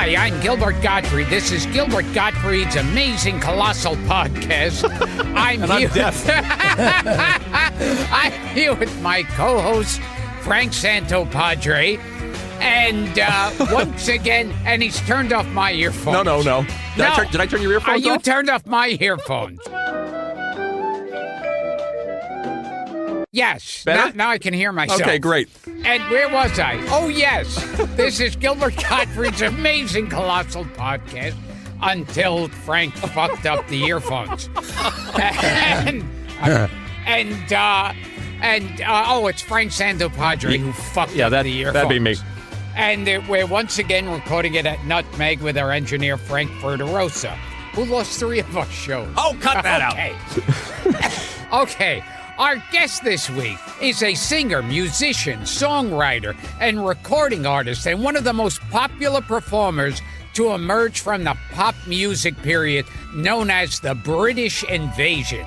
Hi, I'm Gilbert Gottfried. This is Gilbert Gottfried's amazing Colossal podcast. I'm deaf. I'm here with my co-host, Frank Santopadre. And once again, and he's turned off my earphones. No. Did I turn your earphones off? You turned off my earphones. Yes. Now I can hear myself. Okay, great. And where was I? Oh, yes. This is Gilbert Gottfried's amazing Colossal podcast until Frank fucked up the earphones. It's Frank Santopadre who fucked up the earphones. That'd be me. And we're once again recording it at Nutmeg with our engineer, Frank Verderosa, who lost 3 of our shows. Oh, cut that out. Okay. Our guest this week is a singer, musician, songwriter, and recording artist, and one of the most popular performers to emerge from the pop music period known as the British Invasion.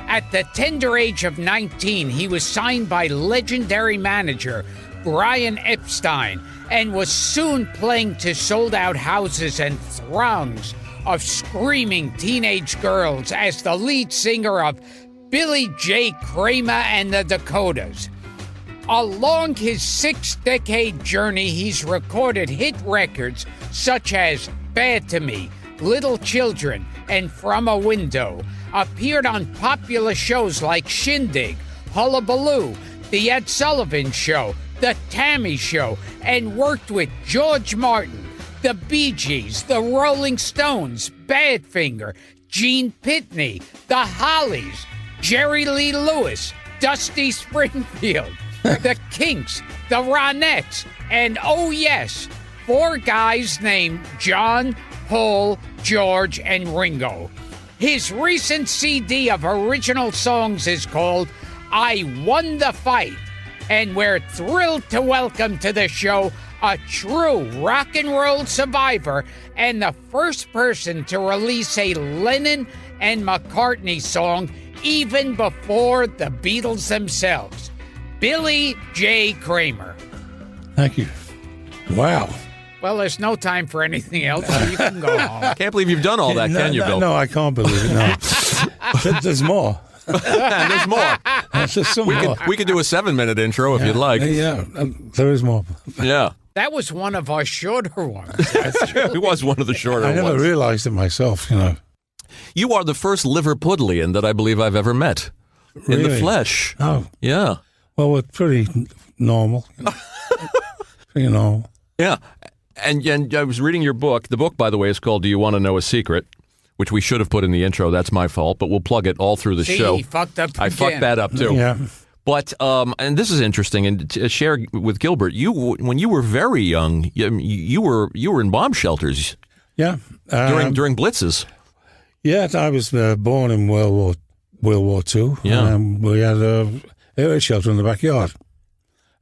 At the tender age of 19, he was signed by legendary manager Brian Epstein and was soon playing to sold-out houses and throngs of screaming teenage girls as the lead singer of Billy J. Kramer and the Dakotas. Along his 6-decade journey, he's recorded hit records such as Bad to Me, Little Children, and From a Window, appeared on popular shows like Shindig, Hullabaloo, The Ed Sullivan Show, The Tammy Show, and worked with George Martin, the Bee Gees, the Rolling Stones, Badfinger, Gene Pitney, the Hollies, Jerry Lee Lewis, Dusty Springfield, the Kinks, the Ronettes, and oh yes, 4 guys named John, Paul, George, and Ringo. His recent CD of original songs is called I Won the Fight, and we're thrilled to welcome to the show a true rock and roll survivor and the first person to release a Lennon and McCartney song even before the Beatles themselves. Billy J. Kramer. Thank you. Wow. Well, there's no time for anything else, so you can go home. I can't believe you've done all that, can you, Bill? No, I can't believe it, no. There's more. There's more. There's just some more. We could do a 7-minute intro if you'd like. Yeah, there is more. Yeah. That was one of our shorter ones. It was one of the shorter ones. I never realized it myself, You are the first Liverpudlian that I believe I've ever met. Really? In the flesh. Oh. Yeah. Well, we're pretty normal. Pretty normal. Yeah. And I was reading your book. The book, by the way, is called Do You Want to Know a Secret? Which we should have put in the intro. That's my fault. But we'll plug it all through the show. He fucked up again. I fucked that up, too. Yeah. But, and this is interesting, and to share with Gilbert, when you were very young, you were in bomb shelters. Yeah. During blitzes. Yeah, I was born in World War II. Yeah. We had a air shelter in the backyard,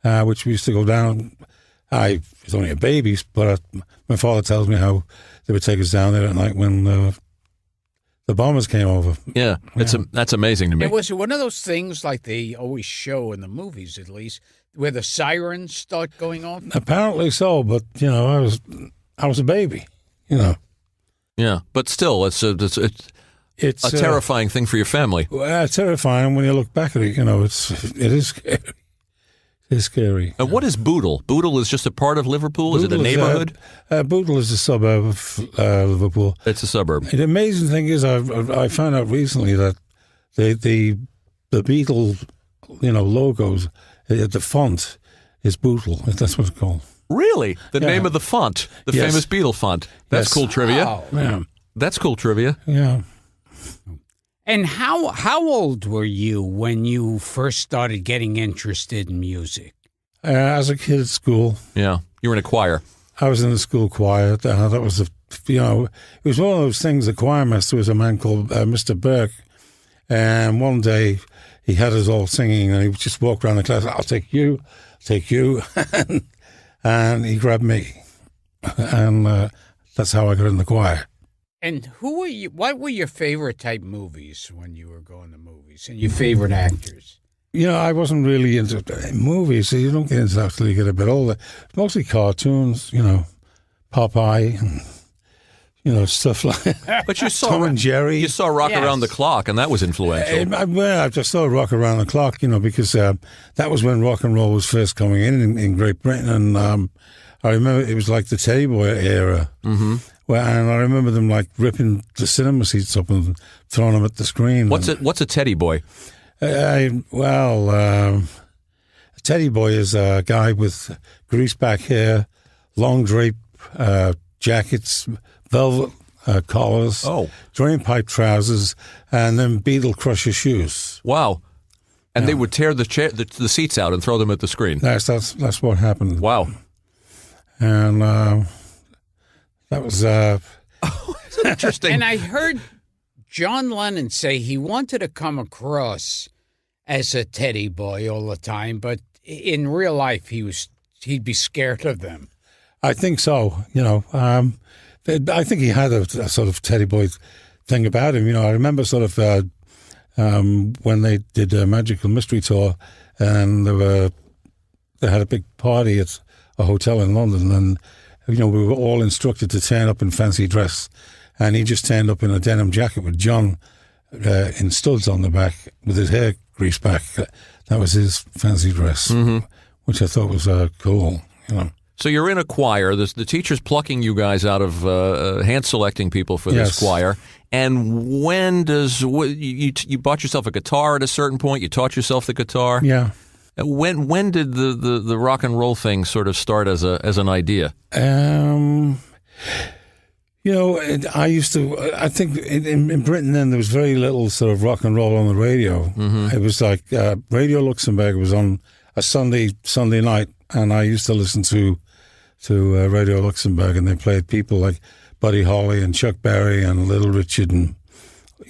which we used to go down. I was only a baby, but my father tells me how they would take us down there at night when the bombers came over. Yeah, that's amazing to me. It was one of those things like they always show in the movies, at least, where the sirens start going off. Apparently so, but I was a baby. Yeah, but still, it's a terrifying thing for your family. Terrifying when you look back at it. It is scary. It's scary. And what is Bootle? Bootle is just a part of Liverpool? Is it a neighborhood? Bootle is a suburb of Liverpool. It's a suburb. The amazing thing is I found out recently that the Beatle, logos, the font is Bootle. That's what it's called. Really? The name of the font, the famous Beatle font. That's cool trivia. Wow. Yeah. That's cool trivia. Yeah. And how old were you when you first started getting interested in music? As a kid at school. Yeah. You were in a choir. I was in the school choir. That was it was one of those things. The choir master was a man called Mr. Burke. And one day he had us all singing and he just walked around the class. I'll take you. And he grabbed me. And that's how I got in the choir. And who were you? What were your favorite type movies when you were going to movies, and your favorite actors? I wasn't really into movies, so you don't get into that until you get a bit older. Mostly cartoons, Popeye and, stuff like that. But you saw Tom and Jerry. You saw Rock Yes. Around the Clock, and that was influential. Well, I just saw Rock Around the Clock, because that was when rock and roll was first coming in Great Britain. And I remember it was like the Teddy Boy era. Mm-hmm. And I remember them like ripping the cinema seats up and throwing them at the screen. What's a Teddy Boy? A Teddy Boy is a guy with greased back hair, long drape jackets, velvet collars, drain pipe trousers, and then Beetle Crusher shoes. Wow. And they would tear the seats out and throw them at the screen. That's what happened. Wow. And that was Interesting. And I heard John Lennon say he wanted to come across as a teddy boy all the time, but in real life he'd be scared of them. I think so. I think he had a sort of teddy boy thing about him. I remember sort of when they did a Magical Mystery Tour, and they had a big party at a hotel in London, and we were all instructed to turn up in fancy dress, and he just turned up in a denim jacket with John in studs on the back with his hair greased back. That was his fancy dress, which I thought was cool. So you're in a choir. The teacher's plucking you guys out of hand-selecting people for this choir. And when you bought yourself a guitar at a certain point? You taught yourself the guitar? Yeah. When did the rock and roll thing sort of start as an idea? I used to. I think in Britain then there was very little sort of rock and roll on the radio. Mm-hmm. It was like Radio Luxembourg was on a Sunday night, and I used to listen to Radio Luxembourg, and they played people like Buddy Holly and Chuck Berry and Little Richard and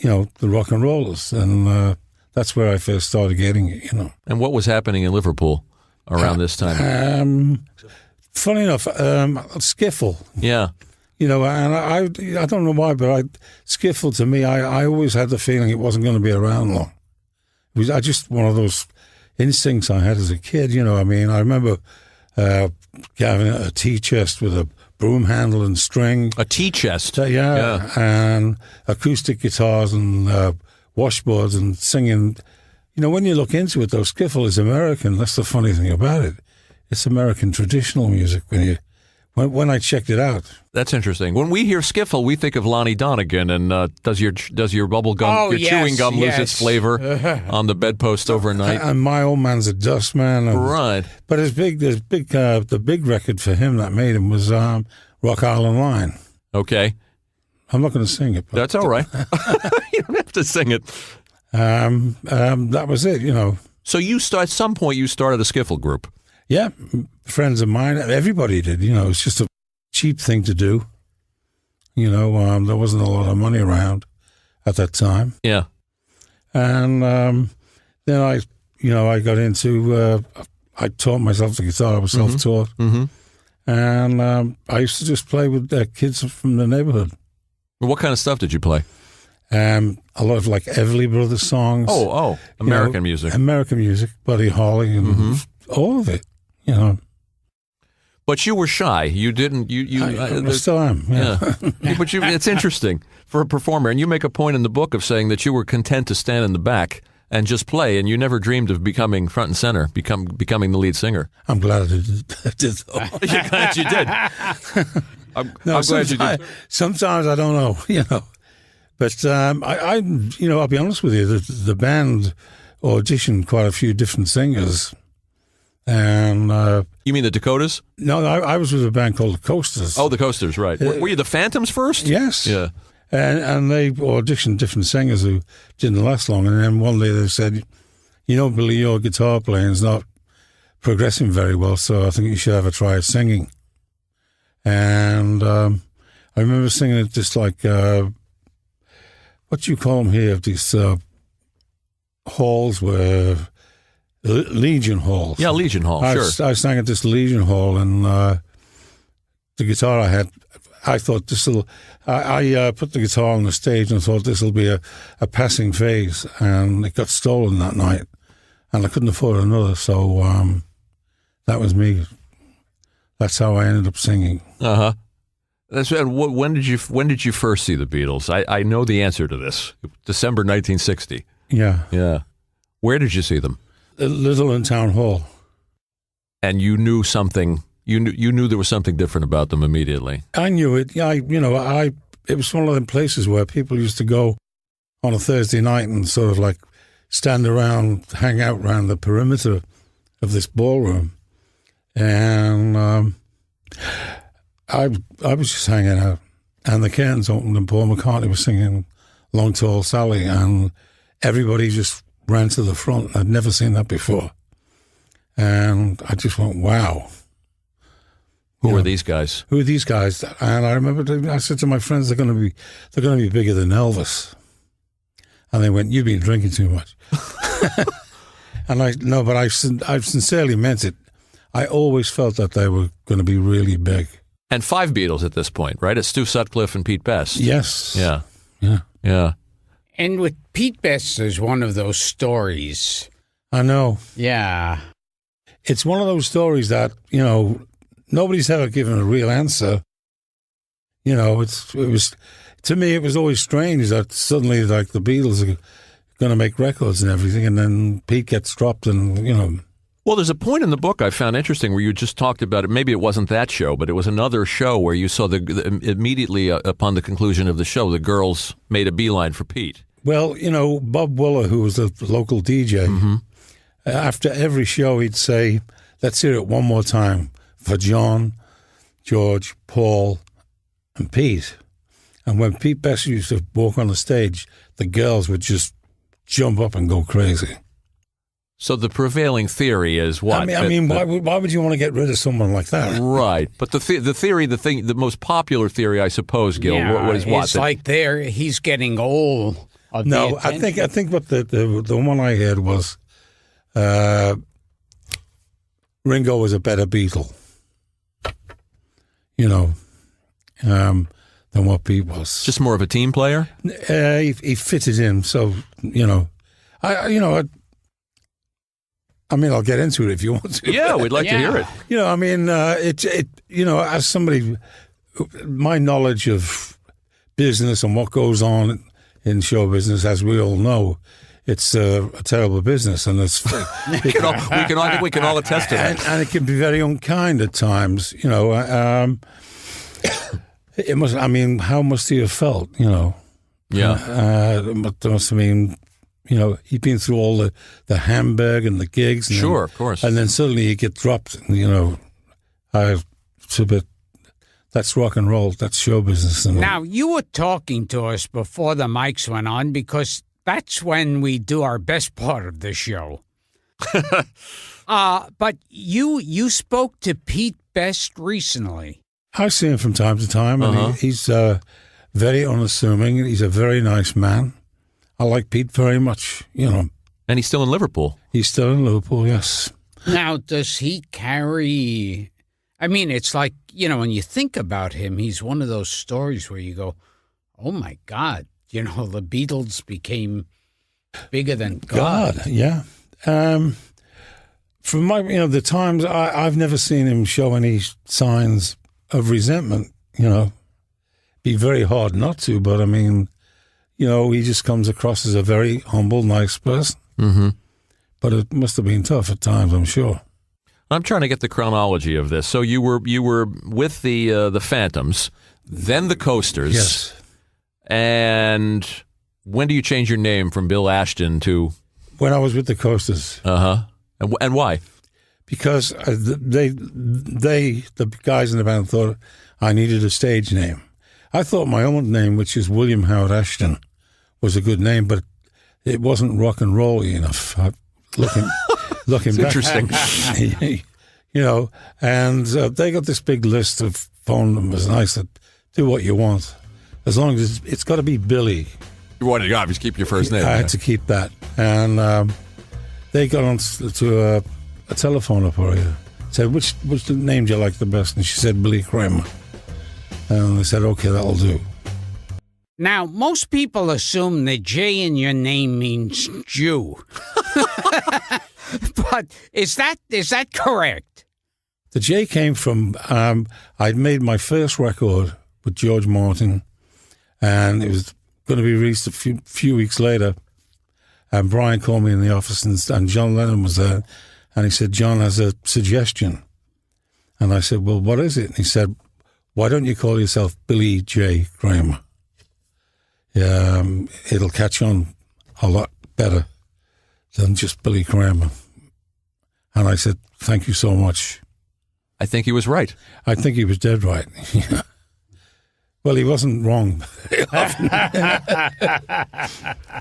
the rock and rollers, and that's where I first started getting it. And what was happening in Liverpool around this time? Funny enough, skiffle. Yeah. And I don't know why, but skiffle to me, I always had the feeling it wasn't going to be around long. It was just one of those instincts I had as a kid. I remember having a tea chest with a broom handle and string. A tea chest? Yeah. And acoustic guitars and washboards and singing. When you look into it, though, skiffle is American. That's the funny thing about it. It's American traditional music when I checked it out. That's interesting. When we hear skiffle, we think of Lonnie Donegan and does your bubble gum, chewing gum lose its flavor on the bedpost overnight? And My Old Man's a Dust Man. Right. But the big record for him that made him was Rock Island Line. Okay. I'm not going to sing it. But that's all right. You don't have to sing it. That was it, So at some point you started a skiffle group. Yeah, friends of mine, everybody did. It's just a cheap thing to do. There wasn't a lot of money around at that time. Yeah. And then I got into, I taught myself the guitar. I was self-taught. Mm-hmm. And I used to just play with kids from the neighborhood. What kind of stuff did you play? A lot of like Everly Brothers songs. Oh, American music. American music, Buddy Holly, and all of it. But you were shy. You didn't. I still am. Yeah. But it's interesting for a performer, and you make a point in the book of saying that you were content to stand in the back and just play, and you never dreamed of becoming front and center, becoming the lead singer. I'm glad I did. You're glad you did. I'm glad you did. Sometimes I don't know. But I'll be honest with you. The band auditioned quite a few different singers. And you mean the Dakotas? No, I was with a band called the Coasters. Oh, the Coasters, right. Were you the Phantoms first? Yes. Yeah. And they auditioned different singers who didn't last long. And then one day they said, Billy, your guitar playing is not progressing very well, so I think you should have a try at singing. And I remember singing at this, like, what do you call them here? These halls where... Legion Hall. Yeah, Legion Hall, sure. I sang at this Legion Hall, and the guitar I had, I thought I put the guitar on the stage and thought this will be a passing phase, and it got stolen that night, and I couldn't afford another, so that was me. That's how I ended up singing. Uh-huh. And when did you first see the Beatles? I know the answer to this. December 1960. Yeah. Yeah. Where did you see them? Little Town Hall. And you knew something. You knew there was something different about them immediately. I knew it. Yeah. It was one of them places where people used to go on a Thursday night and sort of like stand around, hang out around the perimeter of this ballroom, and I was just hanging out, and the curtains opened and Paul McCartney was singing Long Tall Sally, and everybody just ran to the front. I'd never seen that before. And I just went, wow. Who are these guys? Who are these guys? And I remember I said to my friends, they're going to be bigger than Elvis. And they went, you've been drinking too much. And I sincerely meant it. I always felt that they were going to be really big. And 5 Beatles at this point, right? It's Stu Sutcliffe and Pete Best. Yes. Yeah. Yeah. Yeah. And with Pete Best, there's one of those stories. I know. Yeah. It's one of those stories that, nobody's ever given a real answer. To me, it was always strange that suddenly, like, the Beatles are going to make records and everything, and then Pete gets dropped and. Well, there's a point in the book I found interesting where you just talked about it. Maybe it wasn't that show, but it was another show where you saw immediately upon the conclusion of the show, the girls made a beeline for Pete. Well, Bob Willer, who was the local DJ, after every show he'd say, let's hear it one more time for John, George, Paul, and Pete. And when Pete Best used to walk on the stage, the girls would just jump up and go crazy. So the prevailing theory is what? Why would you want to get rid of someone like that? Right, but the most popular theory, I suppose, Gil, was what? It's like he's getting old. No, I think what the one I heard was Ringo was a better Beatle, than what Pete was. Just more of a team player? He fitted in, so, I'll get into it if you want to. Yeah, we'd like to hear it. As somebody, my knowledge of business and what goes on in show business, as we all know, it's a terrible business, and it's. I think we can all attest to that. And it can be very unkind at times. It must. How must he have felt? Yeah. It must have been. He'd been through all the Hamburg and the gigs. And sure, of course. And then suddenly you get dropped. And, it's a bit. That's rock and roll. That's show business. Now, you were talking to us before the mics went on, because that's when we do our best part of the show. But you spoke to Pete Best recently. I see him from time to time, and he's very unassuming. He's a very nice man. I like Pete very much, And he's still in Liverpool. He's still in Liverpool, yes. Now, does he carry... it's like, when you think about him, he's one of those stories where you go, oh, my God, the Beatles became bigger than God. Yeah. From the times, I've never seen him show any signs of resentment, Be very hard not to, but he just comes across as a very humble, nice person. Mm-hmm. But it must have been tough at times, I'm sure. I'm trying to get the chronology of this. So you were with the Phantoms, then the Coasters. Yes. And when do you change your name from Bill Ashton to? When I was with the Coasters. And why? Because the guys in the band thought I needed a stage name. I thought my own name, which is William Howard Ashton, was a good name, but it wasn't rock and roll-y enough. Looking back, interesting. And they got this big list of phone numbers, and I said, "Do what you want, as long as it's got to be Billy." You wanted to obviously keep your first name. I had to keep that, and they got on to a telephone operator. Said, "Which name do you like the best?" And she said, "Billy Kramer." And they said, "Okay, that'll do." Now, most people assume the J in your name means Jew. But is that correct? The J came from, I'd made my first record with George Martin, and it was going to be released a few weeks later. And Brian called me in the office, and John Lennon was there, and he said, "John has a suggestion." And I said, "Well, what is it?" And he said, "Why don't you call yourself Billy J. Kramer? It'll catch on a lot better than just Billy Kramer." And I said, "Thank you so much." I think he was right. I think he was dead right. Well, he wasn't wrong.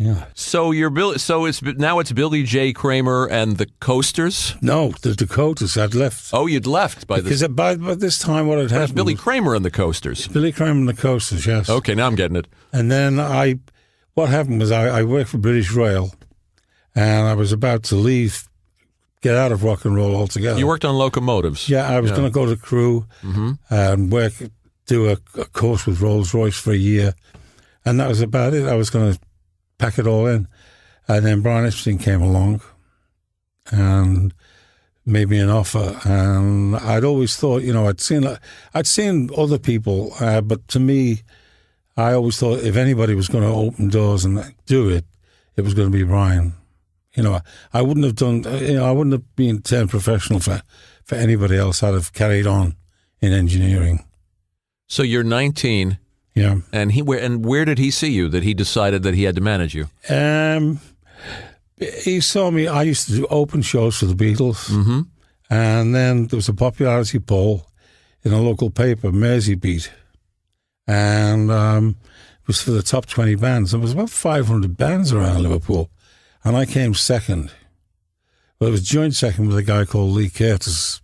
Yeah. So you're Bill. So it's Billy J. Kramer and the Coasters. No, the Dakotas had left. Oh, you'd left by this. Because by this time, what had happened? Billy Kramer and the Coasters. Billy Kramer and the Coasters, yes. Okay, now I'm getting it. And then what happened was I worked for British Rail, and I was about to leave, get out of rock and roll altogether. You worked on locomotives. Yeah, I was going to go to crew and do a course with Rolls-Royce for a year, and that was about it. I was going to pack it all in, and then Brian Epstein came along and made me an offer, and I'd always thought, I'd seen other people, but to me, I always thought if anybody was going to open doors and do it, it was going to be Brian. I wouldn't have done. I wouldn't have been turned professional for anybody else. I'd have carried on in engineering. So you're 19. Yeah. And where did he see you that he decided that he had to manage you? He saw me. I used to do open shows for the Beatles, and then there was a popularity poll in a local paper, Merseybeat, and it was for the top 20 bands. There was about 500 bands around Liverpool, and I came second. Well, it was joint second with a guy called Lee Curtis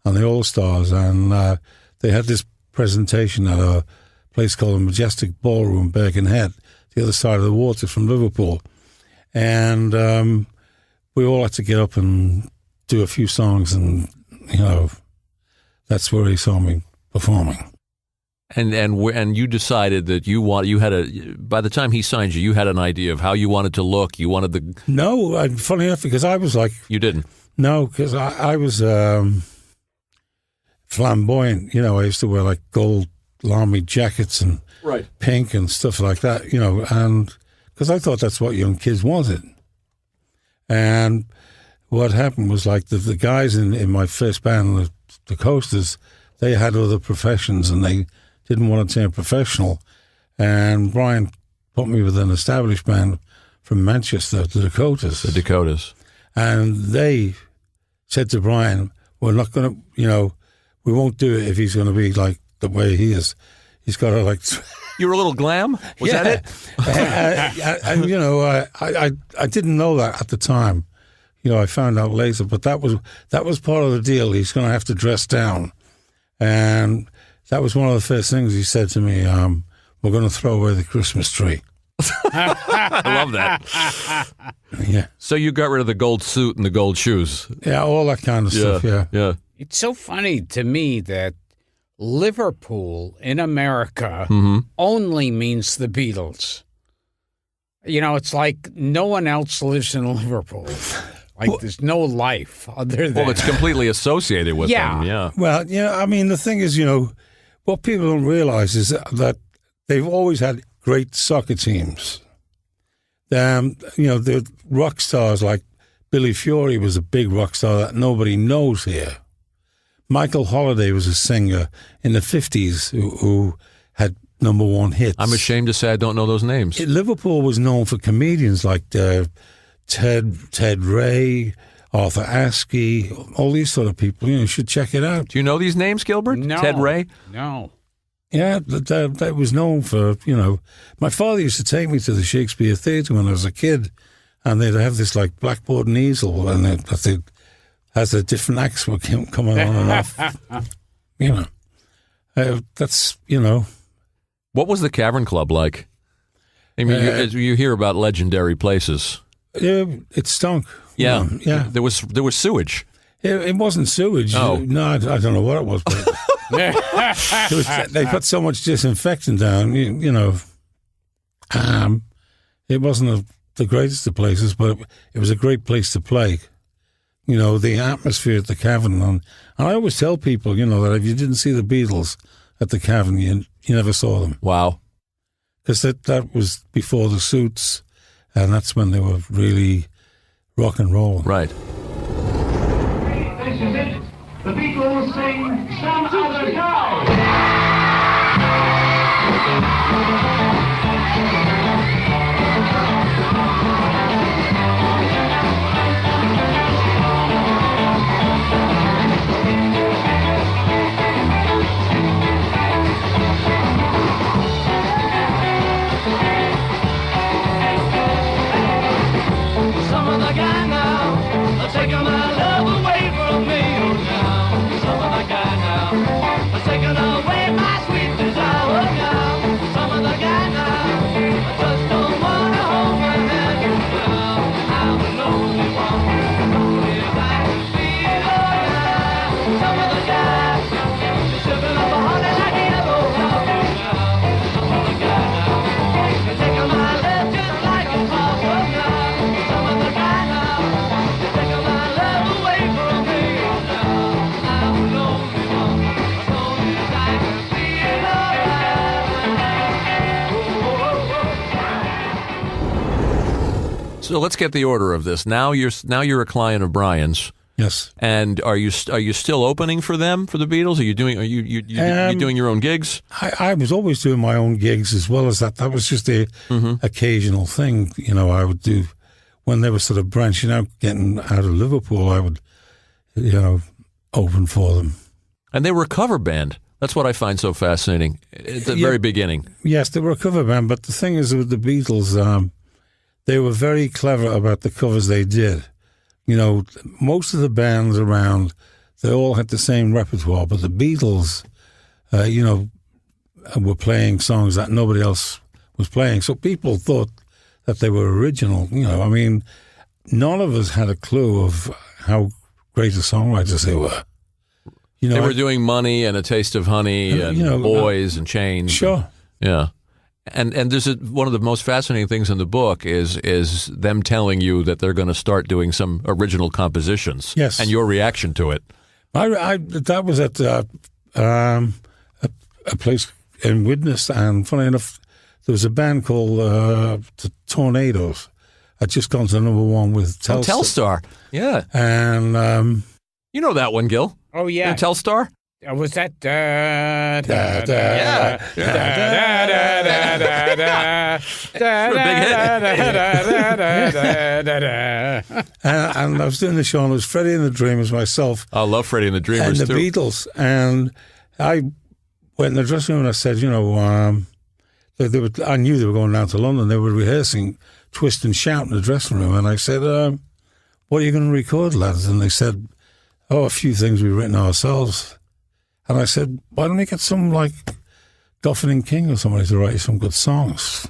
and the All Stars, and they had this presentation at a place called the Majestic Ballroom, Birkenhead, the other side of the water from Liverpool. And we all had to get up and do a few songs, and, that's where he saw me performing. And you decided that by the time he signed you, you had an idea of how you wanted to look. You wanted No, funny enough, because I was like... You didn't? No, because I was... flamboyant, I used to wear like gold army jackets and pink and stuff like that, and because I thought that's what young kids wanted. And what happened was like the guys in my first band, the Coasters, they had other professions and they didn't want to turn professional. And Brian put me with an established band from Manchester, the Dakotas. The Dakotas. And they said to Brian, "We're not going to, we won't do it if he's going to be like the way he is. He's got to like..." You were a little glam? Was that it? And I didn't know that at the time. I found out later, but that was part of the deal. He's going to have to dress down. And that was one of the first things he said to me, "We're going to throw away the Christmas tree." I love that. Yeah. So you got rid of the gold suit and the gold shoes. Yeah, all that kind of stuff, yeah. It's so funny to me that Liverpool in America only means the Beatles. It's like no one else lives in Liverpool. Like there's no life other than... Well, it's completely associated with them, yeah. Well, the thing is, what people don't realize is that they've always had great soccer teams. The rock stars like Billy Fury was a big rock star that nobody knows here. Michael Holliday was a singer in the 50s who had #1 hits. I'm ashamed to say I don't know those names. Liverpool was known for comedians like Ted Ray, Arthur Askey, all these sort of people. You should check it out. Do you know these names, Gilbert? No. Ted Ray? No. Yeah, that was known for, my father used to take me to the Shakespeare Theatre when I was a kid, and they'd have this like blackboard and easel, and it has the different acts were coming on and off. That's, What was the Cavern Club like? I mean, you hear about legendary places. It stunk. Yeah. Yeah. There was sewage. It wasn't sewage. Oh. No, I don't know what it was, but they put so much disinfectant down, it wasn't the greatest of places, but it was a great place to play. The atmosphere at the Cavern. And I always tell people, that if you didn't see the Beatles at the Cavern, you you never saw them. Wow. Because that was before the Suits, and that's when they were really rock and roll. Right. This is it. The Beatles sing Some Other Guy. Some other guy now, taking my love away from me. Oh, now, some other guy now, taking away my sweet desire. Now, some other guy now, I just don't wanna hold my hand. Now, I'm a lonely one, lonely as I can feel. Oh, now, some other guy, sipping up a honey like a yellow dog. Now, some other guy now, taking my love just like a pop. Oh, now, some other guy now, taking my love away from me. Oh, now, I'm a lonely one, as lonely as I can feel. Oh, So let's get the order of this. Now you're a client of Brian's. Yes. And are you still opening for them, for the Beatles? Are you doing you doing your own gigs? I was always doing my own gigs as well as that. That was just a occasional thing. You know, I would do when they were sort of branching out, getting out of Liverpool. I would, open for them. And they were a cover band. That's what I find so fascinating at the very beginning. Yes, they were a cover band, but the thing is with the Beatles, they were very clever about the covers they did. You know, most of the bands around, they all had the same repertoire, but the Beatles, were playing songs that nobody else was playing. So people thought that they were original. You know, I mean, none of us had a clue of how great a songwriters they were. You know, they were doing Money and A Taste of Honey and Boys and Chains. Sure. Yeah. And there's one of the most fascinating things in the book is them telling you that they're going to start doing some original compositions. Yes. And your reaction to it. That was at a place in Widnes, and funny enough, there was a band called the Tornadoes. I'd just gone to #1 with Telstar. Oh, Telstar. Yeah. And you know that one, Gil. Oh, yeah. Telstar? Was that? Yeah. And I was doing the show, and it was Freddie and the Dreamers, myself. I love Freddie and the Dreamers, and the too. Beatles. And I went in the dressing room and I said, I knew they were going down to London. They were rehearsing Twist and Shout in the dressing room. And I said, what are you going to record, lads? And they said, a few things we've written ourselves. And I said, why don't we get some, like, Goffin and King or somebody to write some good songs?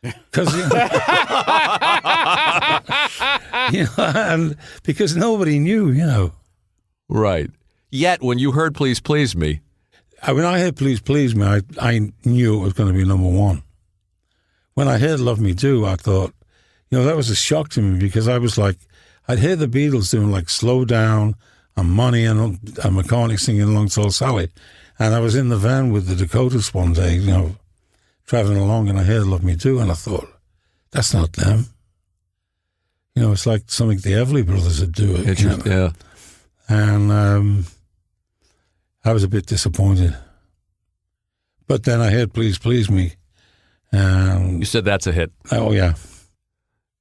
Because, and because nobody knew, Right. Yet, when you heard Please Please Me. When I heard Please Please Me, I knew it was going to be #1. When I heard Love Me Do, I thought, that was a shock to me, because I was like, I'd heard the Beatles doing, like, Slow Down and Money and McCartney singing Long Tall Sally. And I was in the van with the Dakotas one day, traveling along, and I heard Love Me Do, and I thought, that's not them. It's like something the Everly Brothers would do. Yeah. And I was a bit disappointed. But then I heard Please Please Me. You said that's a hit. Oh, yeah.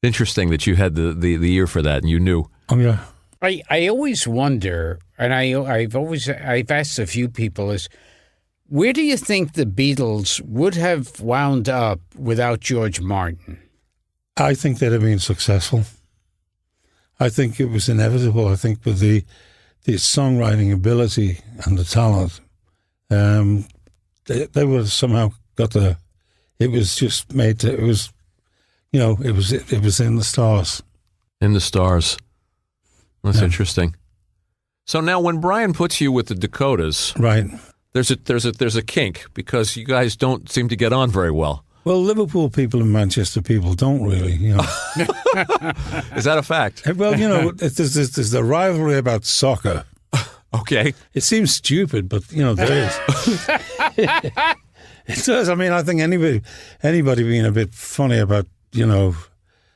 Interesting that you had the ear for that and you knew. Oh, yeah. I always wonder, and I've asked a few people, is where do you think the Beatles would have wound up without George Martin? I think they'd have been successful. I think it was inevitable. I think with the songwriting ability and the talent, they would have somehow got the. It was just made to. It was, it was in the stars. In the stars. That's interesting. So now, when Brian puts you with the Dakotas, right? There's a kink because you guys don't seem to get on very well. Well, Liverpool people and Manchester people don't really, Is that a fact? Well, there's the rivalry about soccer. Okay. It seems stupid, but there is. It does. I mean, I think anybody being a bit funny about,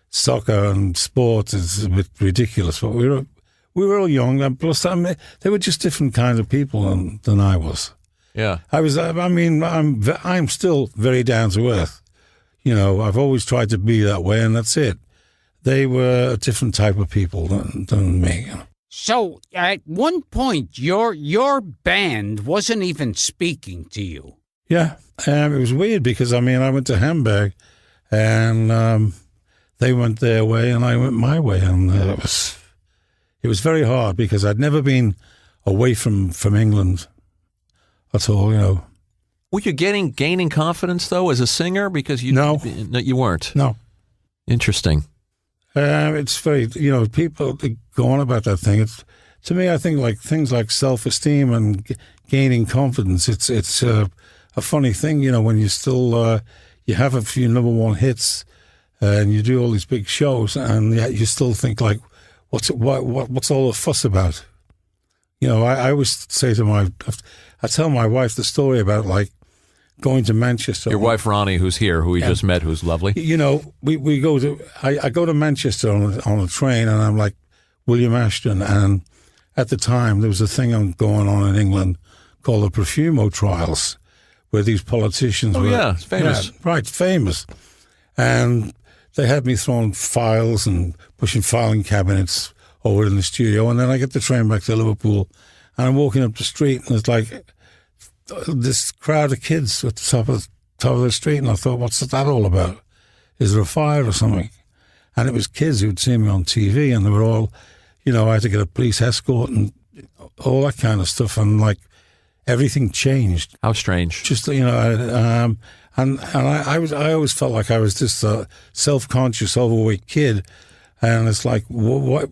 soccer and sports is a bit ridiculous. But we were all young, and plus, they were just different kinds of people than I was. Yeah. I'm still very down to earth. I've always tried to be that way, and that's it. They were a different type of people than me. So, at one point, your band wasn't even speaking to you. Yeah, it was weird because, I went to Hamburg, and they went their way, and I went my way, and it was very hard because I'd never been away from England at all, Were you gaining confidence, though, as a singer? Because No, you weren't? No. Interesting. It's very, people go on about that thing. To me, I think like things like self-esteem and gaining confidence, it's a funny thing, when you still, you have a few number one hits and you do all these big shows and yet you still think like, what's all the fuss about? I always say I tell my wife the story about like going to Manchester. Your wife, Ronnie, who's here, who we just met, who's lovely. We go to, I go to Manchester on a train and I'm like William Ashton. And at the time there was a thing going on in England called the Profumo trials where these politicians were. Yeah, it's famous. Yeah, right, famous. And they had me throwing files and pushing filing cabinets over in the studio. And then I get the train back to Liverpool and I'm walking up the street and it's like this crowd of kids at the top of the street. And I thought, what's that all about? Is there a fire or something? And it was kids who'd seen me on TV and they were all, I had to get a police escort and all that kind of stuff. And like everything changed. How strange. Just, and I always felt like I was just a self-conscious, overweight kid. And it's like, what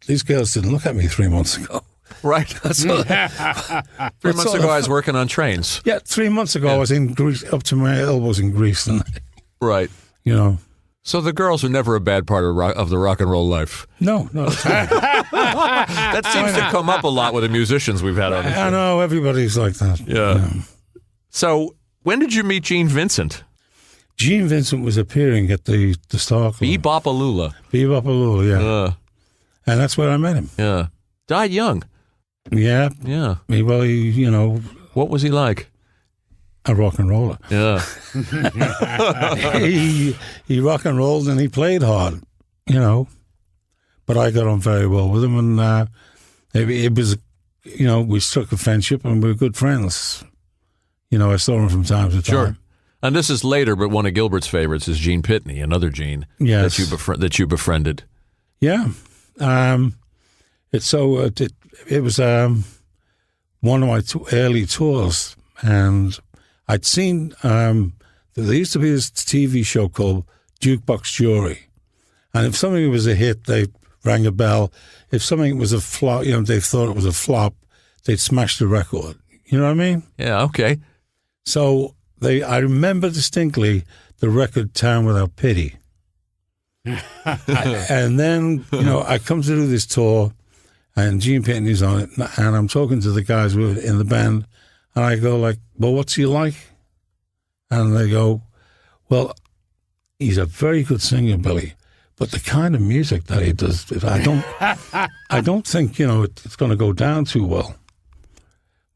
these girls didn't look at me 3 months ago. Right. 3 months ago, I was working on trains. Yeah, 3 months ago, I was in Greece, up to my elbows in Greece. And, right. So the girls are never a bad part of the rock and roll life. No. That seems to come up a lot with the musicians we've had on the show. I know, everybody's like that. Yeah. So when did you meet Gene Vincent? Gene Vincent was appearing at the Star Club. Bebopalula. Bebopalula, yeah. And that's where I met him. Yeah. Died young. Yeah. Yeah. Well, he, What was he like? A rock and roller. Yeah. he rock and rolled and he played hard, But I got on very well with him and it was, we struck a friendship and we were good friends. I saw him from time to time. Sure. And this is later, but one of Gilbert's favorites is Gene Pitney, another Gene yes. that you befriended. Yeah. It was one of my early tours, and I'd seen there used to be this TV show called Jukebox Jury, and if something was a hit, they rang a bell. If something was a flop, they thought it was a flop, they'd smash the record. You know what I mean? Yeah. Okay. So I remember distinctly the record "Town Without Pity," and then I come to do this tour. And Gene Pitney's on it, and I'm talking to the guys who were in the band, and I go like, well, what's he like? And they go, well, he's a very good singer, Billy, but the kind of music that he does, I don't think, it's going to go down too well.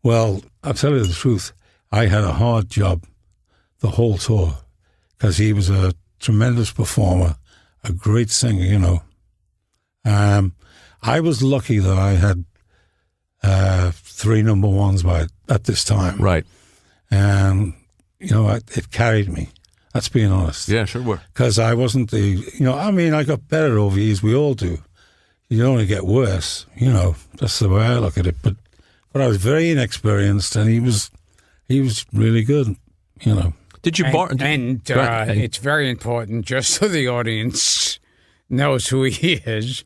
Well, I'll tell you the truth, I had a hard job the whole tour, because he was a tremendous performer, a great singer, I was lucky that I had 3 number ones at this time. Right. And, it carried me. That's being honest. Yeah, sure were. Because I wasn't I got better over years. We all do. You only get worse. That's the way I look at it. But I was very inexperienced and he was really good, Did you it's very important, just so the audience knows who he is.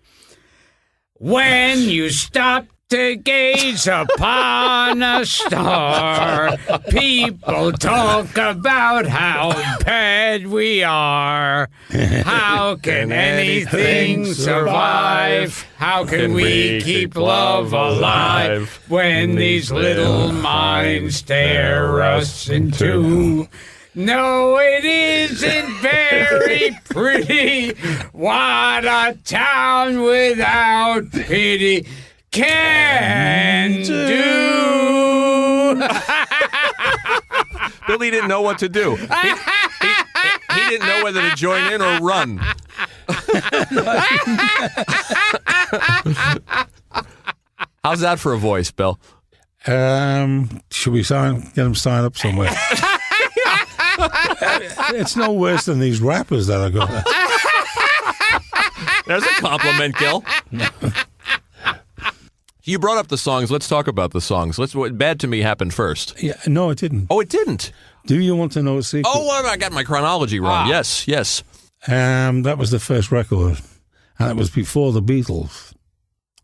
When you stop to gaze upon a star. People talk about how bad we are. How can anything survive? How can we keep love alive when these little minds tear us in two? No, it isn't very pretty what a town without pity can do. Billy didn't know what to do. He didn't know whether to join in or run. How's that for a voice, Bill? Should we get him signed up somewhere? It's no worse than these rappers that are going. There's a compliment, Gil. You brought up the songs. Let's talk about the songs. What Bad to Me happened first. Yeah, no, it didn't. Oh, it didn't? Do you want to know a secret? Oh, well, I got my chronology wrong. Yes. That was the first record, and it was before the Beatles.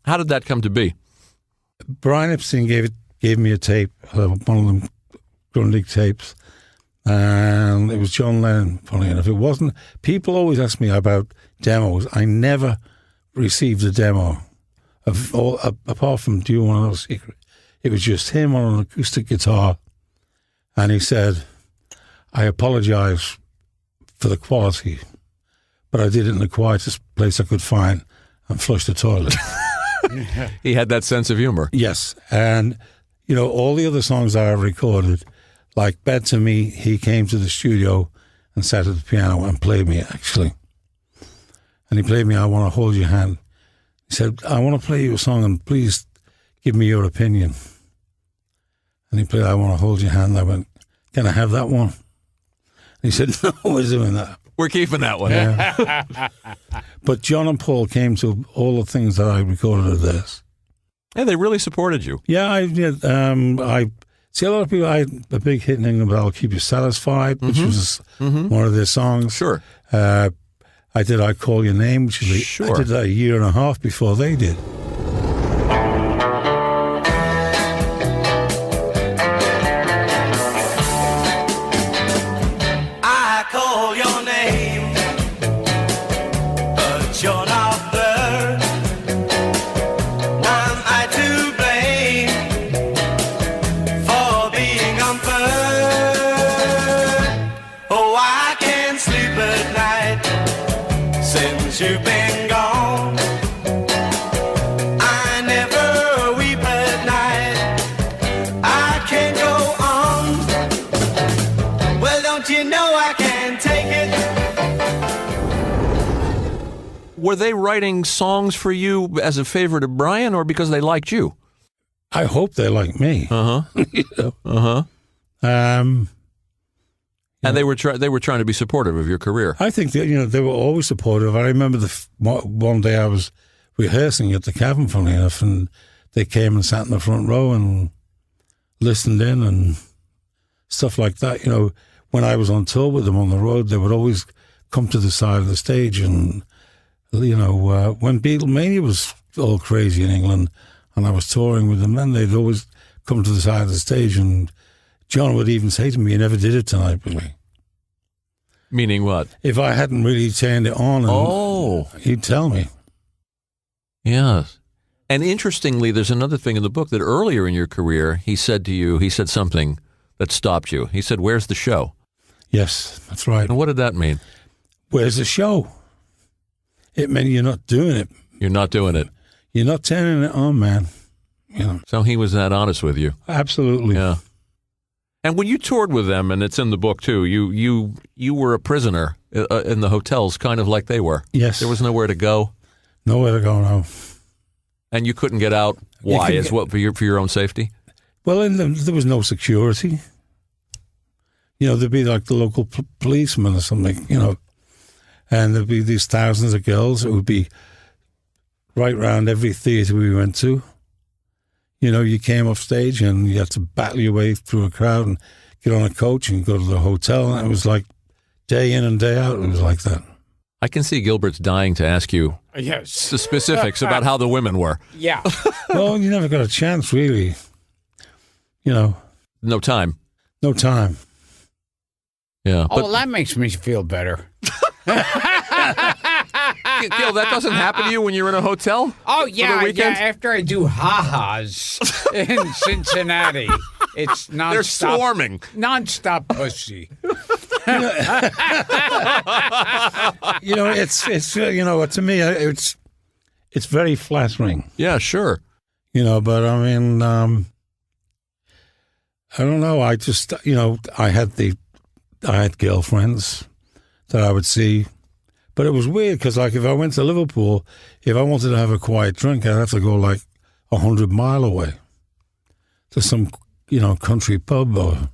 How did that come to be? Brian Epstein gave me a tape, one of them Grundig tapes, and it was John Lennon, funny enough. It wasn't. People always ask me about demos. I never received a demo. Apart from Do You Want to Know a Secret? It was just him on an acoustic guitar, and he said, I apologize for the quality, but I did it in the quietest place I could find and flushed the toilet. He had that sense of humor. Yes, and all the other songs I recorded, like Bad to Me, he came to the studio and sat at the piano and played me, actually. And he played me I Want to Hold Your Hand. He said, I want to play you a song and please give me your opinion. And he played I Want to Hold Your Hand. I went, can I have that one? And he said, no, we're doing that. We're keeping that one. Yeah. But John and Paul came to all the things that I recorded of this. Yeah, they really supported you. Yeah, I see a lot of people. I had a big hit in England, but I'll Keep You Satisfied, which was one of their songs. Sure. I did I Call Your Name, which is I did that a year and a half before they did. I call your name, but you're not there. Am I to blame for being unfair? Oh, I can't sleep at night since you've been gone. I never weep at night. I can't go on. Well, don't you know I can't take it? Were they writing songs for you as a favor to Brian or because they liked you? I hope they like me. Uh-huh. And they were trying to be supportive of your career. I think that they were always supportive. I remember one day I was rehearsing at the Cavern, funny enough, and they came and sat in the front row and listened in and stuff like that. When I was on tour with them on the road, they would always come to the side of the stage, and when Beatlemania was all crazy in England, and I was touring with them, then they'd always come to the side of the stage, and John would even say to me, "You never did it tonight, Billy." Meaning what? If I hadn't really turned it on, he'd tell me. Yes. And interestingly, there's another thing in the book that earlier in your career, he said something that stopped you. He said, "Where's the show?" Yes, that's right. And what did that mean? Where's the show? It meant you're not doing it. You're not doing it. You're not turning it on, man. So he was that honest with you. Absolutely. Yeah. And when you toured with them, and it's in the book too, you were a prisoner in the hotels, kind of like they were. Yes. There was nowhere to go. Nowhere to go now. And you couldn't get out. Why? For your own safety? Well, there was no security. There'd be like the local policeman or something, and there'd be these thousands of girls that would be right round every theatre we went to. You came off stage and you had to battle your way through a crowd and get on a coach and go to the hotel. And it was like day in and day out. It was like that. I can see Gilbert's dying to ask you Yes. the specifics about how the women were. Yeah. Well, you never got a chance, really. You know, No time. no time. Yeah. Oh, well, that makes me feel better. Gil, that doesn't happen to you when you're in a hotel? Oh, For the yeah, weekend? after I do ha-has in Cincinnati, it's nonstop. They're swarming. Nonstop pussy. You know, it's you know, to me, it's very flattering. Yeah, sure. You know, but I mean, I don't know. I just, you know, I had girlfriends that I would see, but it was weird because, like, if I went to Liverpool, if I wanted to have a quiet drink, I'd have to go like 100 miles away to some, you know, country pub or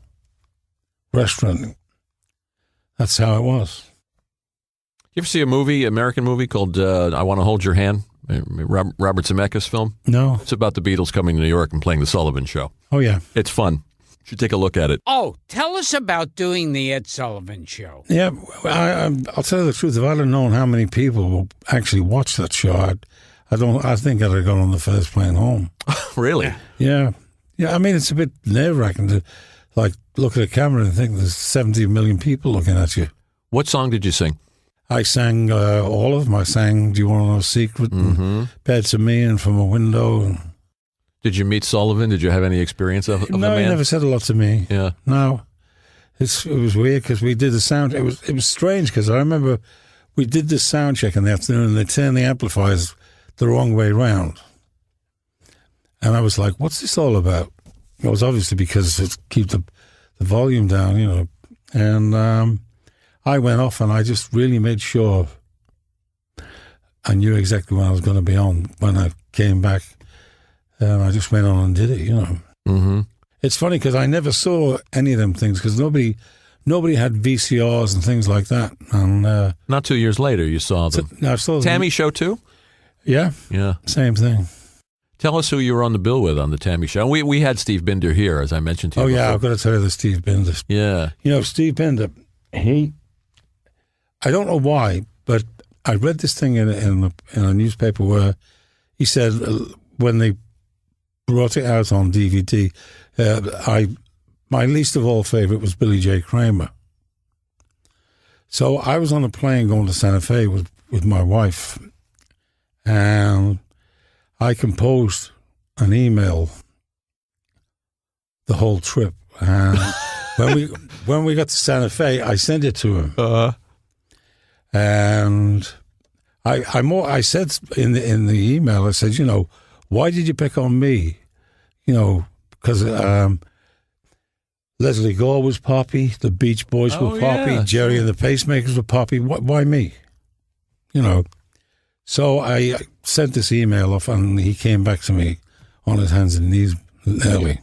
restaurant. That's how it was. You ever see a movie, American movie called I Want to Hold Your Hand? Robert Zemeckis film? No. It's about the Beatles coming to New York and playing the Sullivan Show. Oh yeah. It's fun. You should take a look at it. Oh, tell us about doing the Ed Sullivan Show. Yeah, I'll tell you the truth. If I'd have known how many people will actually watch that show, I think I'd have gone on the first plane home. Really? Yeah. I mean, it's a bit nerve-wracking to, like, look at a camera and think there's 70 million people looking at you. What song did you sing? I sang all of them. I sang "Do You Want to Know a Secret?" and "Bed to Me" and "From a Window." Did you meet Sullivan? Did you have any experience of the No, man? he never said a lot to me. Yeah. No, it was weird because we did the sound. It was strange because I remember we did the sound check in the afternoon and they turned the amplifiers the wrong way round, and I was like, "What's this all about?" It was obviously because it keep the volume down, you know, and I went off and I just really made sure I knew exactly when I was going to be on when I came back. And I just went on and did it, you know. Mm-hmm. It's funny because I never saw any of them things because nobody had VCRs and things like that. And Not 2 years later, you saw them. I saw them. Tammy Show too? Yeah, Yeah. same thing. Tell us who you were on the bill with on the Tammy Show. We had Steve Binder here, as I mentioned to you. Oh, yeah, before. I've got to tell you the Steve Binder. Yeah. You know, Steve Binder, I don't know why, but I read this thing in a newspaper where he said when they brought it out on DVD, my least of all favorite was Billy J. Kramer. So I was on a plane going to Santa Fe with my wife, and I composed an email the whole trip. And when we got to Santa Fe, I sent it to him. And I said in the email, I said, you know, why did you pick on me? You know, because Leslie Gore was Poppy, the Beach Boys were Poppy, yeah, Jerry and the Pacemakers were Poppy. Why me? You know. So I sent this email off, and he came back to me on his hands and knees early.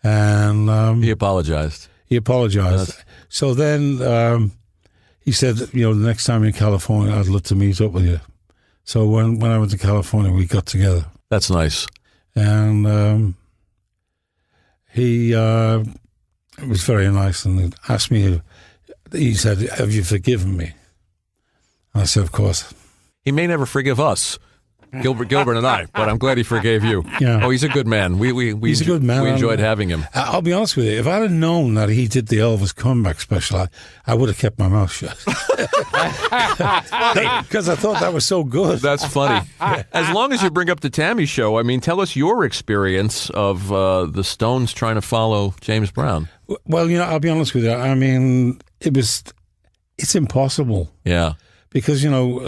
And He apologized. He apologized. Yes. So then he said, you know, the next time you're in California, I'd love to meet up with you. So when I went to California, we got together. That's nice. And he was very nice and asked me, he said, have you forgiven me? And I said, of course. He may never forgive us, Gilbert and I, but I'm glad he forgave you. Yeah. Oh, he's a good man. He's a good man. We enjoyed having him. I'll be honest with you. If I'd have known that he did the Elvis comeback special, I would have kept my mouth shut. Because I thought that was so good. That's funny. As long as you bring up the Tammy Show, I mean, tell us your experience of the Stones trying to follow James Brown. Well, you know, I'll be honest with you. I mean, it's impossible. Yeah. Because, you know,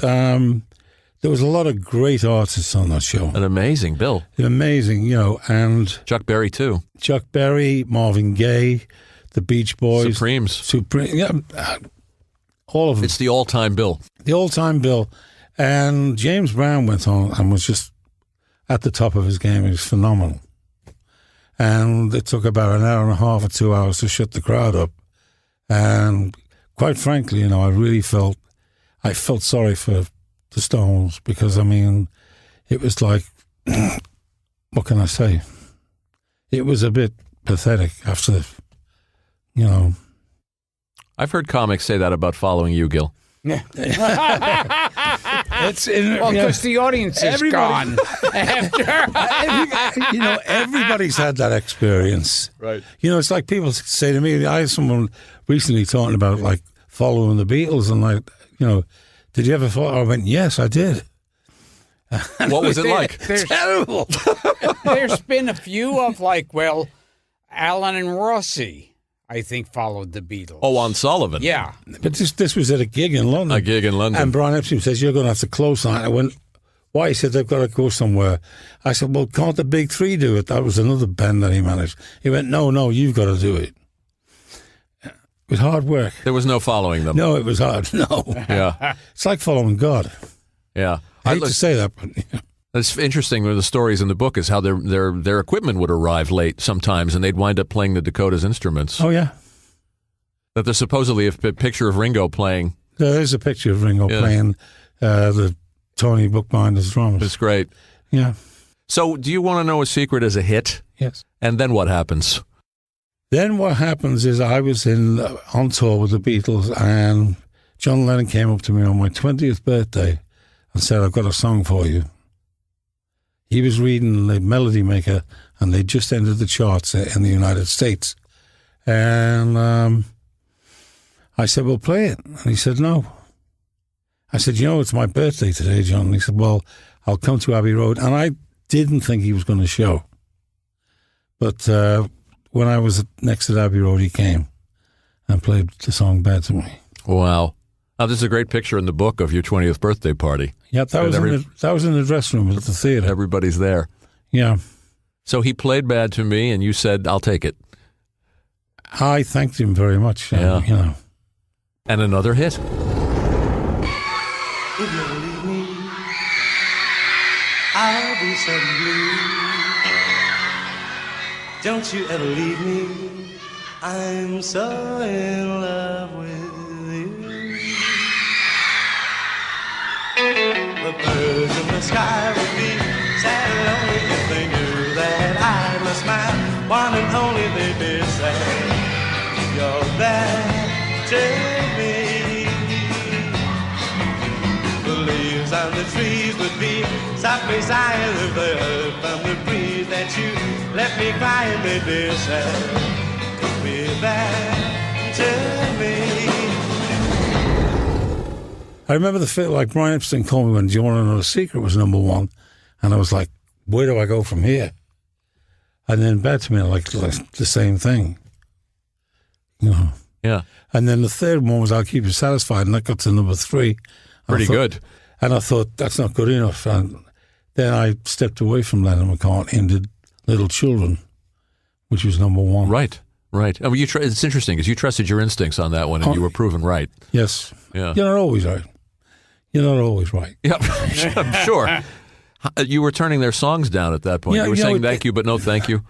there was a lot of great artists on that show. An amazing Bill. Amazing, you know, and Chuck Berry, too. Chuck Berry, Marvin Gaye, the Beach Boys. Supremes. Yeah, all of them. It's the all-time Bill. The all-time Bill. And James Brown went on and was just at the top of his game. He was phenomenal. And it took about an hour and a half or 2 hours to shut the crowd up. And quite frankly, you know, I felt sorry for the Stones because, I mean, it was like, what can I say? It was a bit pathetic after, you know. I've heard comics say that about following you, Gil. It's because the audience is gone after. Everybody's had that experience. Right. It's like people say to me, I had someone recently talking about like following the Beatles and like, did you ever follow? I went, yes, I did. What was it like? Terrible. There's been a few of Alan and Rossi, I think, followed the Beatles. Oh, on Sullivan. Yeah. But this was at a gig in London. And Brian Epstein says, you're going to have to close on it. I went, why? He said, they've got to go somewhere. I said, well, can't the Big Three do it? That was another band that he managed. He went, no, you've got to do it. It was hard work. There was no following them. No, it was hard. No. Yeah. It's like following God. Yeah. I hate to say that, but... It's interesting. One of the stories in the book is how their equipment would arrive late sometimes, and they'd wind up playing the Dakotas instruments. Oh, yeah. That there's supposedly a picture of Ringo playing. There is a picture of Ringo playing the Tony Bookbinder's drums. It's great. Yeah. So do you want to know a secret as a hit? Yes. And then what happens? Then what happens is I was on tour with the Beatles, and John Lennon came up to me on my 20th birthday and said, I've got a song for you. He was reading the Melody Maker, and they just entered the charts in the United States. And I said, well, play it. And he said, no. I said, it's my birthday today, John. And he said, well, I'll come to Abbey Road. And I didn't think he was going to show. But when I was next to Abbey Road, he came and played the song Bad to Me. Wow. Now, this is a great picture in the book of your 20th birthday party. Yeah, that was in the dressing room at the theater. Everybody's there. Yeah. So he played Bad to Me, and you said, I'll take it. I thanked him very much. Yeah. And another hit. If you leave me, I'll be so blue. Don't you ever leave me, I'm so in love with you. The birds in the sky would be sad and lonely if they knew that I was my one and only. They'd be sad. You're bad to me. The leaves on the trees would be softly sighing if they heard from the breeze that you left me crying. They'd be sad. Be bad to me. I remember the feel like Brian Epstein called me when Do You Want to Know a Secret was #1, and I was like, where do I go from here? And then Bad to Me, like the same thing. Yeah. And then the third one was I'll Keep You Satisfied, and that got to #3. Pretty good. And I thought, that's not good enough. And then I stepped away from Lennon McCartney and did Little Children, which was #1. Right. I mean, it's interesting because you trusted your instincts on that one, and you were proven right. Yes. Yeah. You're not always right. You're not always right. Yeah, I'm sure. You were turning their songs down at that point. Yeah, you were saying thank you, but no thank you.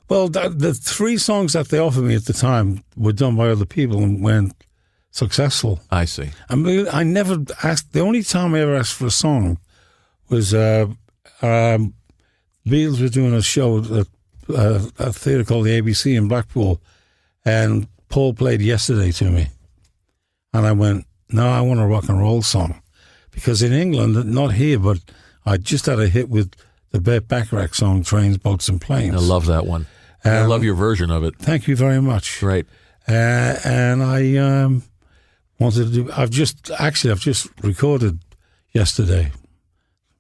Well, the 3 songs that they offered me at the time were done by other people and weren't successful. I see. I mean, I never asked. The only time I ever asked for a song was Beatles were doing a show at a theatre called the ABC in Blackpool, and Paul played Yesterday to me. And I went, no, I want a rock and roll song. Because in England, not here, but I just had a hit with the Burt Bacharach song, Trains, Boats and Planes. I love that one. I love your version of it. Thank you very much. Great. And I wanted to do, I've just recorded Yesterday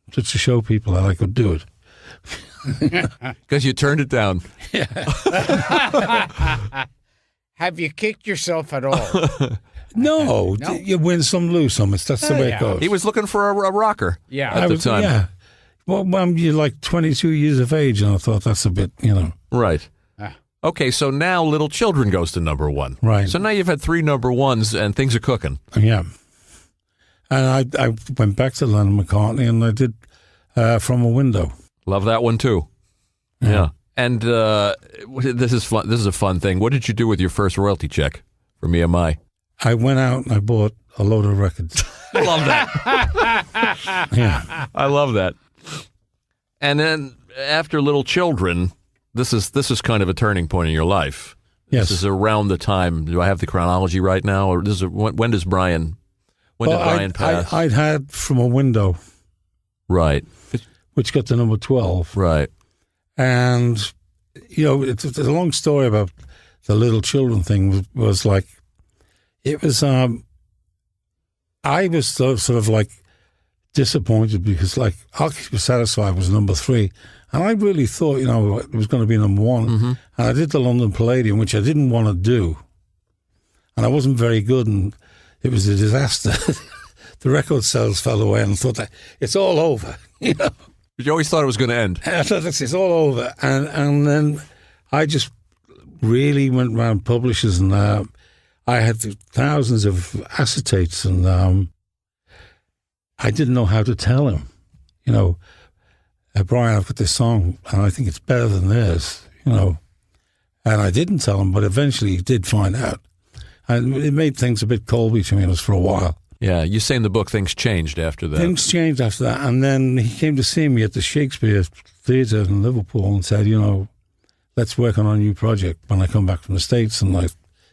just to show people that I could do it. Because you turned it down. Yeah. Have you kicked yourself at all? No. You win some, lose some. That's the way it goes. He was looking for a rocker at the time. Yeah. Well, you're like 22 years of age, and I thought that's a bit, Right. Okay, so now Little Children goes to #1. Right. So now you've had 3 #1s, and things are cooking. Yeah. And I went back to Lennon McCartney, and I did From a Window. Love that one, too. Yeah. And this is fun. This is a fun thing. What did you do with your first royalty check from EMI? I went out and I bought a load of records. I love that. Yeah. I love that. And then after Little Children, this is kind of a turning point in your life. Yes. This is around the time. Do I have the chronology right now, or when does Brian? When did Brian pass? I'd had From a Window, right, which got to number 12. right. And, it's a long story about the little children thing. Was like, it was, I was sort of like disappointed because like I'll Keep You Satisfied was number 3. And I really thought, it was going to be number 1. Mm-hmm. And I did the London Palladium, which I didn't want to do. And I wasn't very good, and it was a disaster. The record sales fell away, and I thought that it's all over, But you always thought it was going to end. I thought it's all over. And then I just really went around publishers, and I had thousands of acetates, and I didn't know how to tell him, Brian, I've got this song, and I think it's better than theirs, And I didn't tell him, but eventually he did find out. And it made things a bit cold between us for a while. Yeah, you say in the book things changed after that. Things changed after that. And then he came to see me at the Shakespeare Theatre in Liverpool and said, let's work on a new project when I come back from the States. And I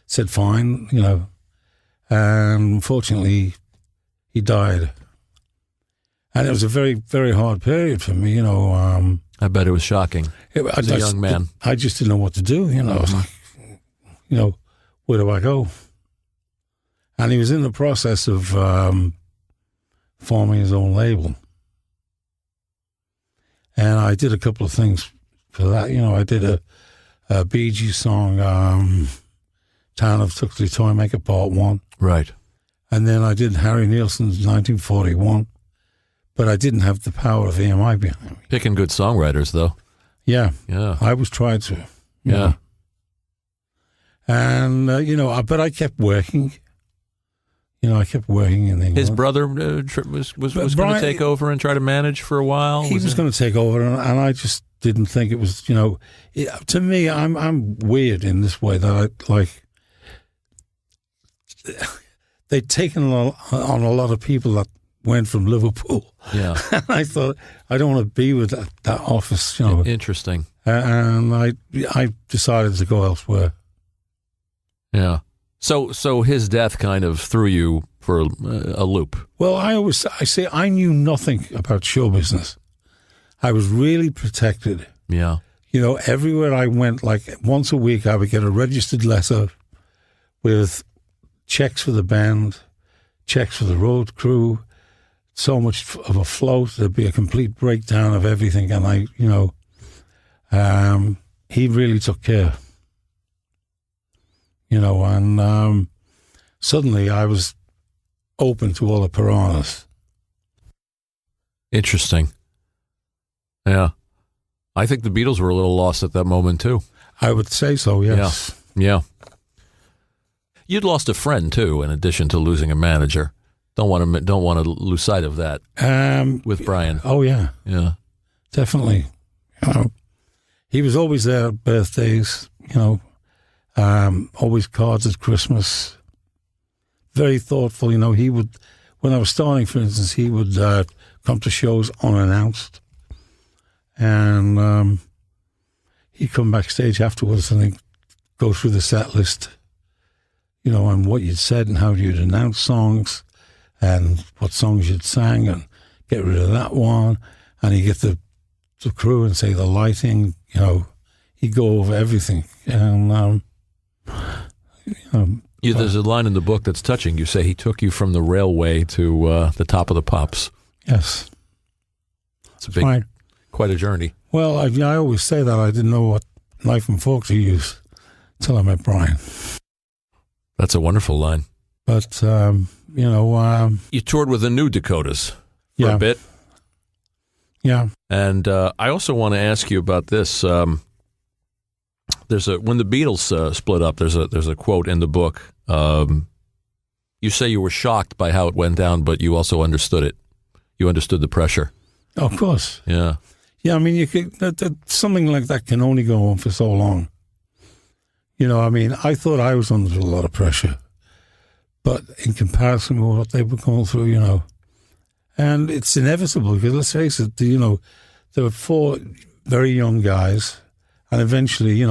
said, fine, And unfortunately, he died. And it was a very, very hard period for me, I bet it was shocking. As a young man. I just didn't know what to do, I was like, where do I go? And he was in the process of forming his own label. And I did a couple of things for that. I did a Bee Gees song, Town of Tuxley Toymaker Part 1. Right. And then I did Harry Nilsson's 1941. But I didn't have the power of EMI behind me. Picking good songwriters, though. Yeah. Yeah. I was trying to. Yeah. And, but I kept working. I kept working in England. His brother was going to take over and try to manage for a while? He was going to take over, and I just didn't think it was, to me, I'm weird in this way that they'd taken on a lot of people that went from Liverpool. Yeah. And I thought, I don't want to be with that office, Interesting. And I decided to go elsewhere. Yeah. So his death kind of threw you for a loop. Well, I say I knew nothing about show business. I was really protected. Yeah. Everywhere I went, like once a week, I would get a registered letter with checks for the band, checks for the road crew, so much of a float. There'd be a complete breakdown of everything. And he really took care. And suddenly I was open to all the piranhas. Interesting. Yeah. I think the Beatles were a little lost at that moment, too. I would say so, yes. Yeah. You'd lost a friend, too, in addition to losing a manager. Don't want to lose sight of that with Brian. Oh, yeah. Yeah. Definitely. He was always there at birthdays, always cards at Christmas. Very thoughtful, he would, when I was starting, for instance, he would come to shows unannounced. And he'd come backstage afterwards and he'd go through the set list, and what you'd said and how you'd announce songs and what songs you'd sang and get rid of that one. And he'd get the crew and say the lighting, he'd go over everything. And, there's a line in the book that's touching. You say he took you from the railway to the top of the pops. Yes. It's a big, quite a journey. Well, I always say that I didn't know what knife and fork to use until I met Brian. That's a wonderful line. But, you toured with the New Dakotas for a bit. Yeah. And I also want to ask you about this. When the Beatles split up, there's a quote in the book. You say you were shocked by how it went down, but you also understood it. You understood the pressure. Of course. Yeah. Yeah, I mean, something like that can only go on for so long. I thought I was under a lot of pressure, but in comparison with what they were going through, and it's inevitable because let's face it, there were 4 very young guys, and eventually,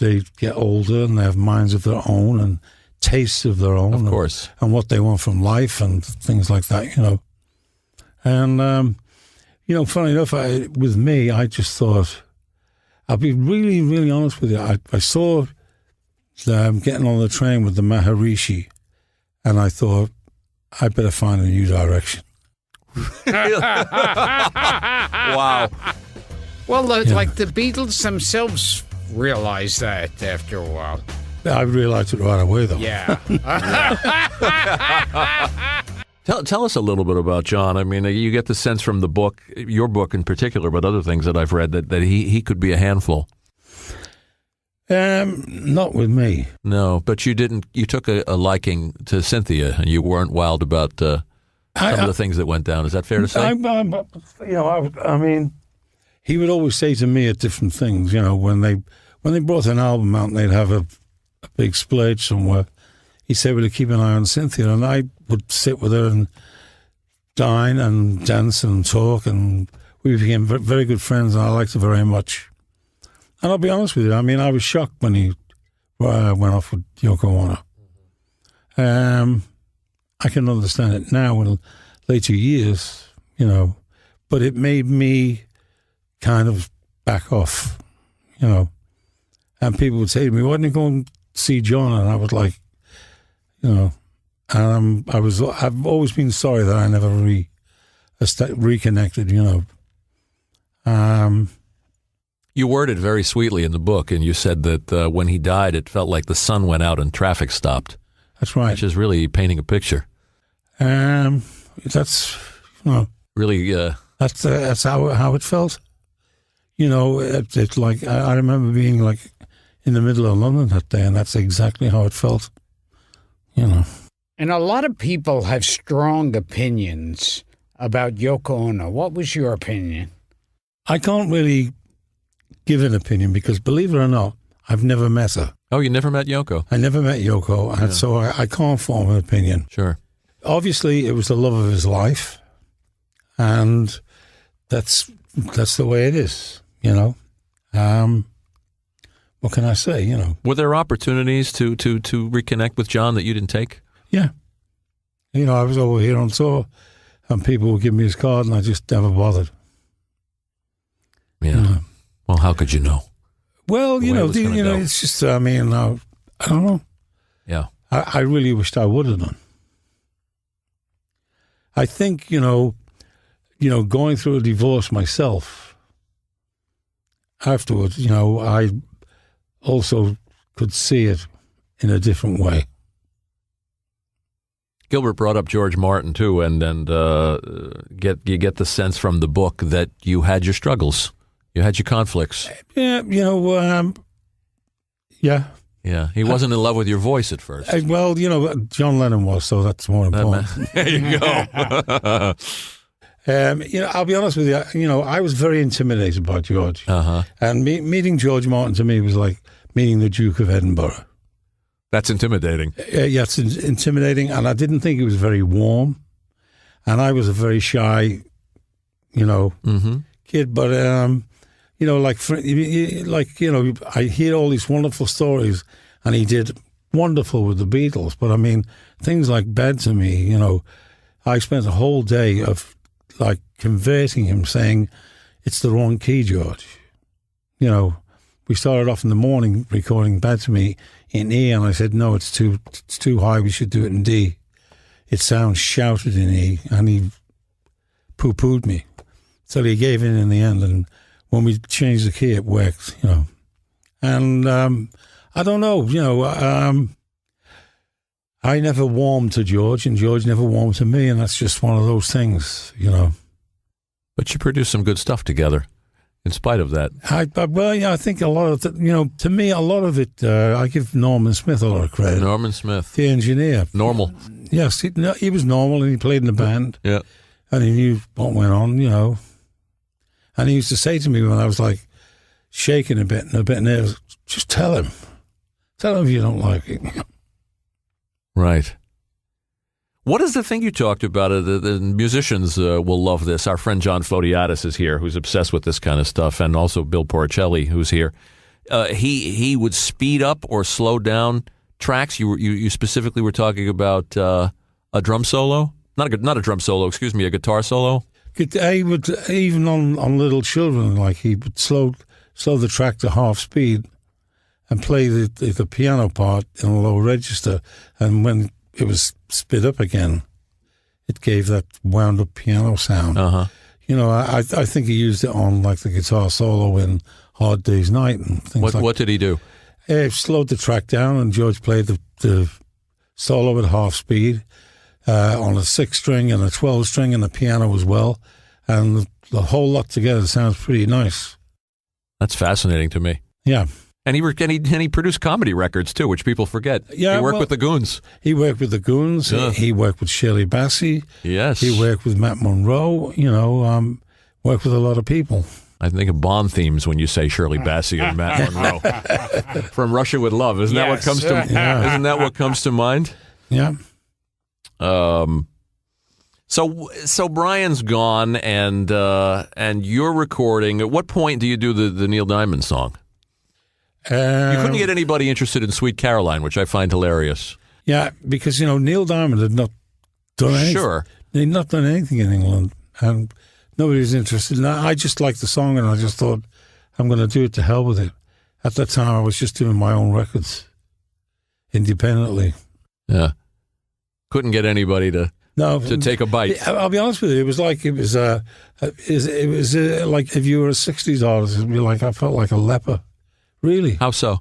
they get older and they have minds of their own, and tastes of their own. Of course. And what they want from life and things like that, And, funny enough, with me, I just thought, I'll be really, really honest with you. I saw them getting on the train with the Maharishi, and I thought, I better find a new direction. Wow. Well, like the Beatles themselves realized that after a while. I realized it right away, though. Yeah. Tell us a little bit about John. I mean, you get the sense from the book, your book in particular, but other things that I've read, that he could be a handful. Not with me. No, but you didn't. You took a liking to Cynthia, and you weren't wild about some of the things that went down. Is that fair to say? I mean, he would always say to me at different things. When they brought an album out and they'd have a big splurge somewhere, he said, "Well, keep an eye on Cynthia," and I would sit with her and dine and dance and talk, and we became very good friends, and I liked her very much. And I'll be honest with you, I mean, I was shocked when he went off with Yoko Ono. I can understand it now in later years, but it made me kind of back off, And people would say to me, "Why didn't you go and see John?" And I was like, and I've always been sorry that I never reconnected, You worded very sweetly in the book, and you said that when he died, it felt like the sun went out and traffic stopped. That's right. Which is really painting a picture. That's really. That's how it felt. It's like I remember being like in the middle of London that day, and that's exactly how it felt. And a lot of people have strong opinions about Yoko Ono. What was your opinion? I can't really give an opinion because, believe it or not, I've never met her. Oh, you never met Yoko? I never met Yoko, and so I can't form an opinion. Sure. Obviously, it was the love of his life, and that's the way it is, What can I say, Were there opportunities to reconnect with John that you didn't take? Yeah. I was over here on tour, and people would give me his card, and I just never bothered. Yeah. Well, how could you know? Well, it's just, I don't know. Yeah. I really wished I would have done. I think, going through a divorce myself, afterwards, I also could see it in a different way. Gilbert brought up George Martin too, and you get the sense from the book that you had your struggles, you had your conflicts. Yeah, yeah. Yeah, he wasn't in love with your voice at first. Well, John Lennon was, so that's more important. There you go. I'll be honest with you. I was very intimidated by George, and meeting George Martin to me was like meeting the Duke of Edinburgh. That's intimidating. Yeah, it's intimidating, and I didn't think he was very warm, and I was a very shy, kid. But I hear all these wonderful stories, and he did wonderful with the Beatles. But I mean, things like Bed to me, I spent a whole day of like converting him, saying it's the wrong key, George. We started off in the morning recording Bed to Me in E, and I said, no, it's too high. We should do it in D. It sounds shouted in E, and he poo-pooed me. So he gave in the end, and when we changed the key, it worked, And I don't know, I never warmed to George, and George never warmed to me, and that's just one of those things, But you produced some good stuff together, in spite of that. I think a lot of to me, a lot of it, I give Norman Smith a lot of credit. Norman Smith. The engineer. Normal. Yes, he was normal, and he played in the band. Yeah. And he knew what went on, And he used to say to me when I was like shaking a bit and a bit nervous, just tell him. Tell him if you don't like it. Right. What is the thing you talked about? The musicians will love this. Our friend John Fodiatis is here, who's obsessed with this kind of stuff, and also Bill Porcelli, who's here. He would speed up or slow down tracks, you specifically were talking about a drum solo? Not a drum solo, excuse me, a guitar solo? He would, even on Little Children, like he would slow the track to half speed and play the piano part in a low register, and when it was sped up again, it gave that wound up piano sound. You know, I think he used it on like the guitar solo in Hard Day's Night and things What did he do? He slowed the track down, and George played the solo at half speed on a 6-string and a 12-string and the piano as well, and the whole lot together sounds pretty nice. That's fascinating to me. Yeah. And he produced comedy records too, which people forget. Yeah, he worked with the Goons. He worked with the Goons. Yeah. He worked with Shirley Bassey. Yes. He worked with Matt Monroe. You know, worked with a lot of people. I think of Bond themes when you say Shirley Bassey and Matt Monroe. From Russia with Love, isn't that what comes to? Yeah. Isn't that what comes to mind? Yeah. So Brian's gone, and you're recording. At what point do you do the Neil Diamond song? You couldn't get anybody interested in Sweet Caroline, which I find hilarious. Yeah, because, you know, Neil Diamond had not done anything. Sure. He'd not done anything in England, and nobody was interested. And I just liked the song, and I just thought, I'm going to do it, to hell with it. At that time, I was just doing my own records independently. Yeah. Couldn't get anybody to take a bite. I'll be honest with you. It was like like if you were a 60s artist, it'd be like I felt like a leper. Really? How so?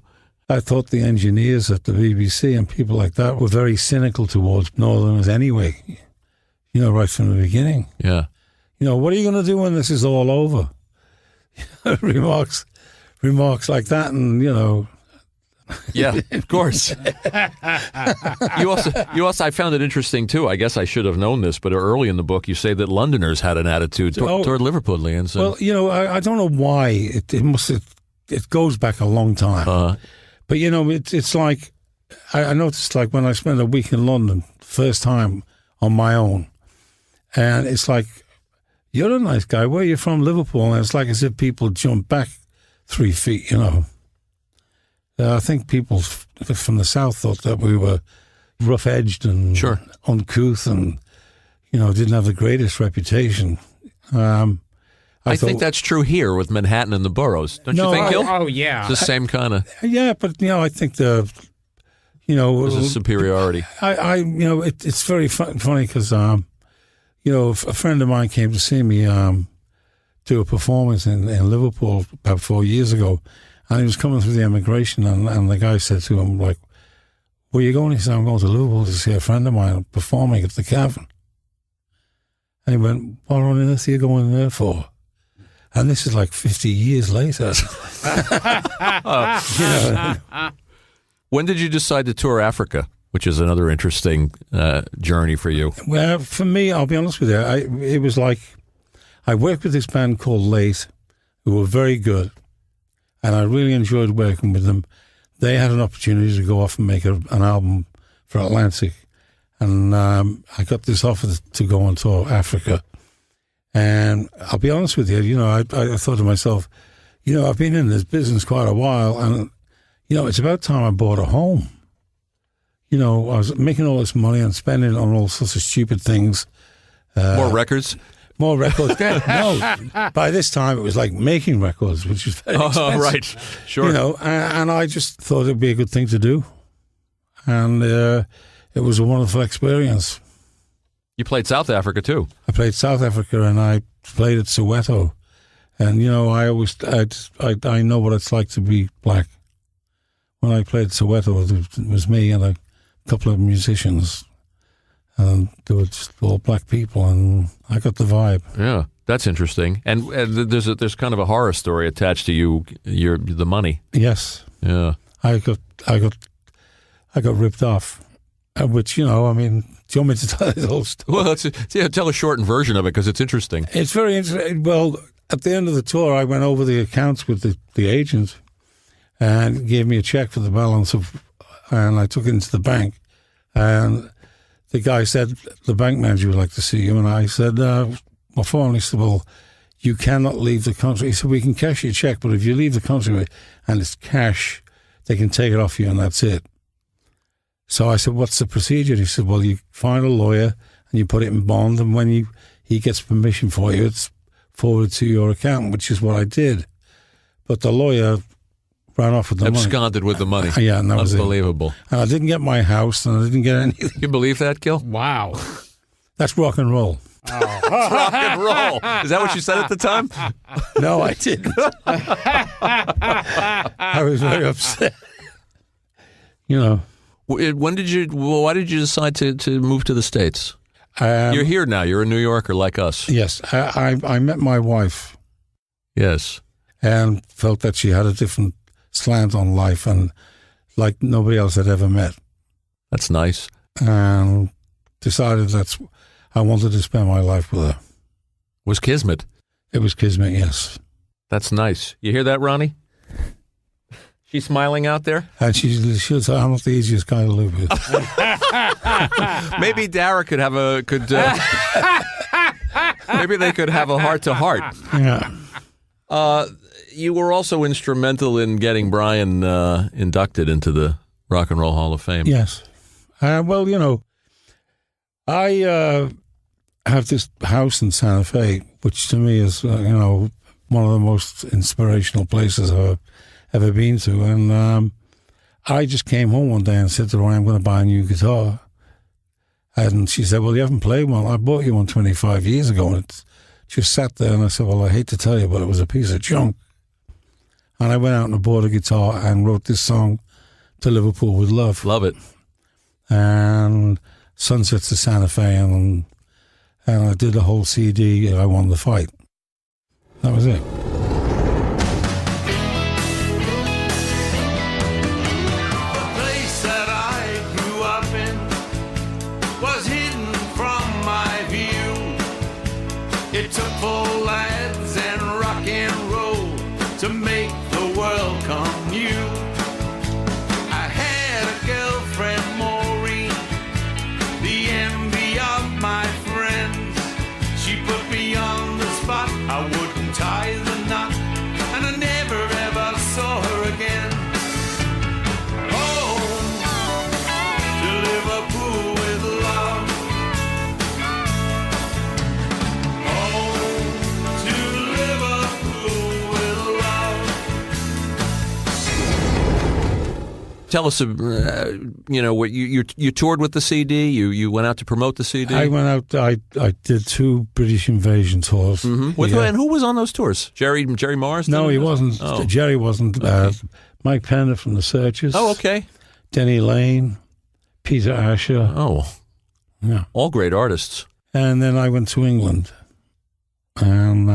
I thought the engineers at the BBC and people like that were very cynical towards Northerners anyway. You know, right from the beginning. Yeah. You know, what are you going to do when this is all over? remarks like that, and you know. Yeah, of course. You also, I found it interesting too. I guess I should have known this, but early in the book, you say that Londoners had an attitude toward Liverpoolians. Well, you know, I don't know why. It goes back a long time. But, you know, it's like, I noticed like when I spent a week in London, first time on my own, and it's like, you're a nice guy. Where are you from? Liverpool. And it's like as if people jump back 3 feet, you know. I think people from the south thought that we were rough-edged and uncouth and, you know, didn't have the greatest reputation. I think that's true here with Manhattan and the boroughs. Don't you think, Gil? Oh, yeah. It's the same kind of... Yeah, but, you know, I think there's a superiority. You know, it's very funny because, you know, a friend of mine came to see me do a performance in Liverpool about 4 years ago, and he was coming through the immigration, and the guy said to him, like, where are you going? He said, I'm going to Liverpool to see a friend of mine performing at the Cavern. And he went, what on earth are you going there for? And this is like 50 years later. When did you decide to tour Africa, which is another interesting journey for you? Well, for me, I'll be honest with you, it was like I worked with this band called Late, who were very good, and I really enjoyed working with them. They had an opportunity to go off and make an album for Atlantic, and I got this offer to go on tour Africa. And I'll be honest with you, you know, I thought to myself, you know, I've been in this business quite a while, and, you know, it's about time I bought a home. You know, I was making all this money and spending it on all sorts of stupid things. More records? More records. No, by this time it was like making records, which is very expensive. Oh, right. Sure. You know, and I just thought it'd be a good thing to do. And it was a wonderful experience. You played South Africa too. I played South Africa, and I played at Soweto. And, you know, I know what it's like to be black. When I played Soweto, it was me and a couple of musicians. And they were just all black people, and I got the vibe. Yeah, that's interesting. And there's kind of a horror story attached to the money. Yes. Yeah. I got ripped off, which, you know, I mean, do you want me to tell the whole story? Well, tell a shortened version of it, because it's interesting. It's very interesting. Well, at the end of the tour, I went over the accounts with the agent and gave me a check for the balance and I took it into the bank. And the guy said, the bank manager would like to see you. And I said, well, he said, well, you cannot leave the country. He said, we can cash your check, but if you leave the country and it's cash, they can take it off you and that's it. So I said, what's the procedure? He said, well, you find a lawyer and you put it in bond, and when he gets permission for you, it's forwarded to your account, which is what I did. But the lawyer ran off with the money. Absconded with the money. Yeah, and that was unbelievable. And I didn't get my house, and I didn't get anything. You believe that, Gil? Wow. That's rock and roll. Rock and roll. Is that what you said at the time? No, I didn't. I was very upset. You know. Why did you decide to move to the States? You're here now. You're a New Yorker like us. Yes. I met my wife. Yes. And felt that she had a different slant on life, and like nobody else I'd ever met. That's nice. And decided I wanted to spend my life with her. Was kismet? It was kismet, yes. That's nice. You hear that, Ronnie? She's smiling out there? And she'll say, I'm not the easiest guy to live with. Maybe Dara could have maybe they could have a heart-to-heart. Yeah. You were also instrumental in getting Brian inducted into the Rock and Roll Hall of Fame. Yes. Well, you know, I have this house in Santa Fe, which to me is, you know, one of the most inspirational places I've ever been to. And I just came home one day and said to her, I'm going to buy a new guitar. And she said, well, you haven't played one. I bought you one 25 years ago. And it just sat there. And I said, well, I hate to tell you, but it was a piece of junk. And I went out and I bought a guitar and wrote this song, To Liverpool With Love. Love it. And Sunsets to Santa Fe. And I did the whole CD. I won the fight. That was it. It took 4 lads and rock and roll to make the world come new. I had a girlfriend, Maureen, the envy of my friends. She put me on the spot, I wouldn't tie the knot, and I never ever saw her again. Home to Liverpool with love. Tell us, you know, what you toured with the CD. You went out to promote the CD. I went out. I did 2 British Invasion tours. Mm-hmm. And who was on those tours? Jerry Mars? No, he wasn't. Oh. Jerry wasn't. Okay. Mike Penner from the Searchers. Oh, okay. Denny Lane, Peter Asher. Oh, yeah, all great artists. And then I went to England, and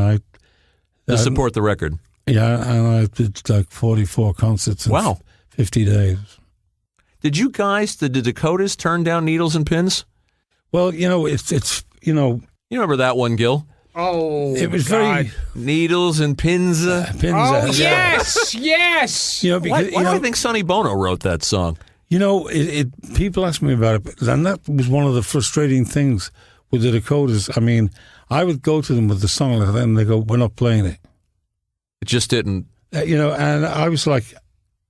to support the record. Yeah, and I did like 44 concerts. Wow. 50 days. Did you guys, the Dakotas, turn down Needles and Pins? Well, you know, it's you know. You remember that one, Gil? Oh, it was God. very Needles and Pins. Oh, yes, yes. You know, because, why do I think Sonny Bono wrote that song? You know, people ask me about it, and that was one of the frustrating things with the Dakotas. I mean, I would go to them with the song like that, and they go, we're not playing it. It just didn't. You know, and I was like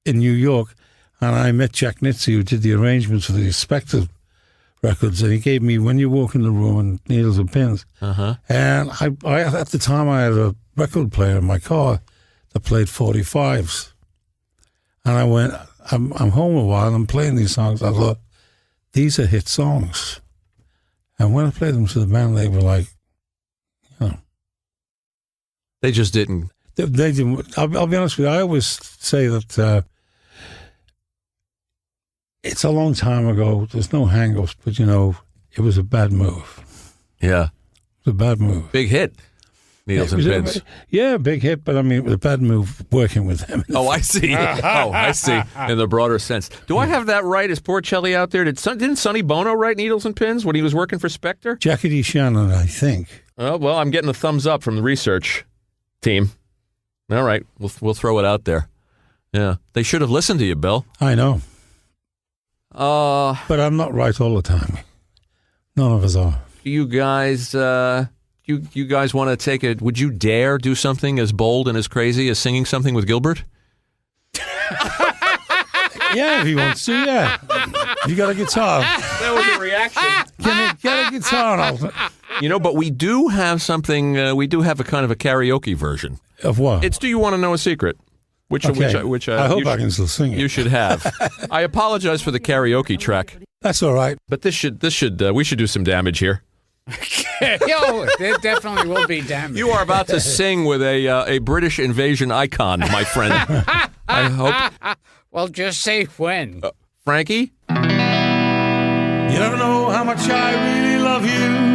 in New York, and I met Jack Nitze, who did the arrangements for the Spectre records, and he gave me When You Walk in the Room and Needles and Pins. Uh-huh. And I at the time, I had a record player in my car that played 45s. And I went, I'm home a while, and I'm playing these songs. I thought, these are hit songs. And when I played them to the band, they were like, you know. They just didn't. They didn't. I'll be honest with you, I always say that it's a long time ago. There's no hang-ups, but, you know, it was a bad move. Yeah. It was a bad move. Big hit, Needles and Pins. Yeah, big hit, but I mean, it was a bad move working with them. Oh, I see. I see. In the broader sense. Do I have that right? Is Porcelli out there? Didn't Sonny Bono write Needles and Pins when he was working for Spectre? Jackie D. Shannon, I think. Oh, well, I'm getting a thumbs up from the research team. All right. We'll throw it out there. Yeah. They should have listened to you, Bill. I know. But I'm not right all the time. None of us are. Do you guys, you guys want to take it? Would you dare do something as bold and as crazy as singing something with Gilbert? Yeah, if he wants to, yeah. You got a guitar. That was a reaction. Get a guitar and I'll... But we do have something, we do have a kind of a karaoke version. Of what? It's Do You Want to Know a Secret? Which I hope I can still sing it. You should have. I apologize for the karaoke track. That's all right. But we should do some damage here. Yo, there definitely will be damage. You are about to sing with a British invasion icon, my friend. I hope. Well, just say when. Frankie? You don't know how much I really love you.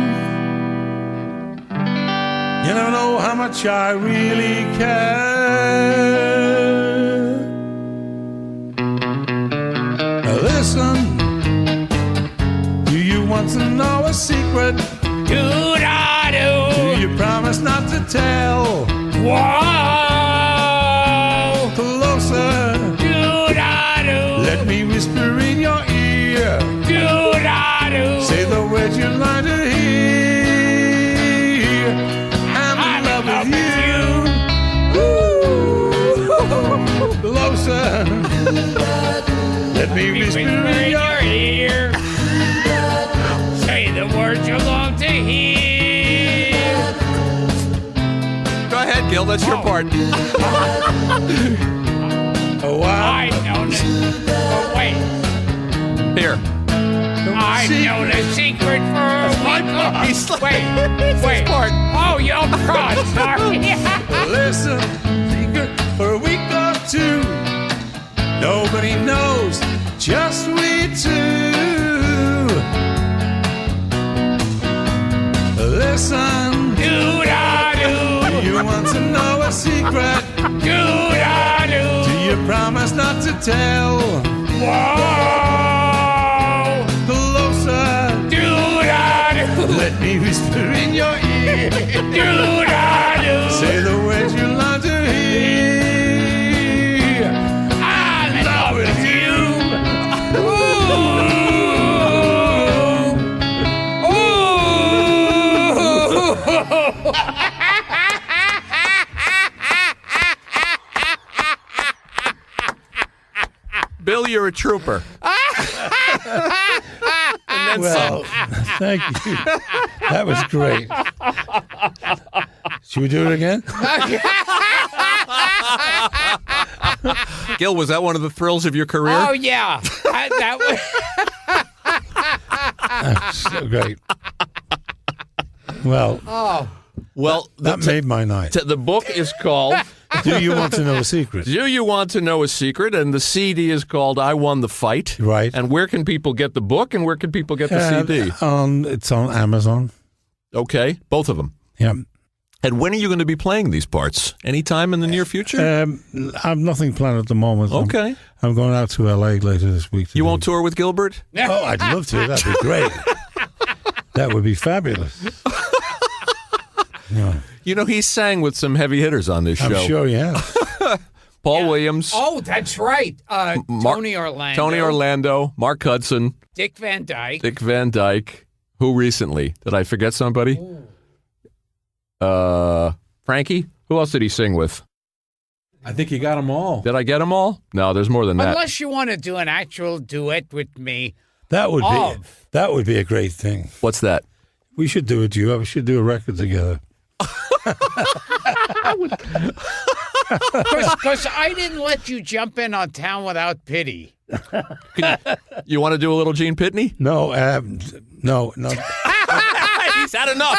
You don't know how much I really care. Now listen. Do you want to know a secret? Do-da-do. Do you promise not to tell? Whoa. Closer. Do-da-do. Let me whisper in your ear. Do-da-do. Say the words you like to hear. I'm in love with you. Ooh. Closer. Let me whisper in your ear. Say the words you long to hear. Go ahead, Gil. That's your part. Oh, I know this. Oh, wait. Here. I know the secret for a week. Wait. Oh, you're cross. Sorry. Listen, secret for a week or two. Nobody knows, just we two. Listen, Do-da-do. do you want to know a secret? Do-da-do. Do you promise not to tell? Whoa. Closer, Do-da-do. let me whisper in your ear. Do-da-do. Say the words you love to hear. I'm in love with you. Bill, you're a trooper. And then Well, thank you. That was great. Should we do it again? Gil, was that one of the thrills of your career? Oh, yeah. That was... So great. Well, Well, that made my night. the book is called Do you want to know a secret? Do You Want to Know a Secret? And the CD is called I Won the Fight. Right. And where can people get the book and where can people get the CD? It's on Amazon. Okay, both of them. Yeah. And when are you going to be playing these parts? Anytime in the near future? I've nothing planned at the moment. Okay. I'm going out to LA later this week. You won't tour with Gilbert? Oh, I'd love to. That'd be great. That would be fabulous. Yeah. You know, he sang with some heavy hitters on this show. I'm sure, yeah. Paul Williams. Oh, that's right. Tony Orlando. Mark Hudson. Dick Van Dyke. Who recently? Did I forget somebody? Frankie? Who else did he sing with? I think you got them all. Did I get them all? No, there's more than that. Unless you want to do an actual duet with me. That would be a great thing. What's that? We should do a duo. We should do a record together. Because I didn't let you jump in on Town Without Pity. You want to do a little Gene Pitney? No. He's had enough.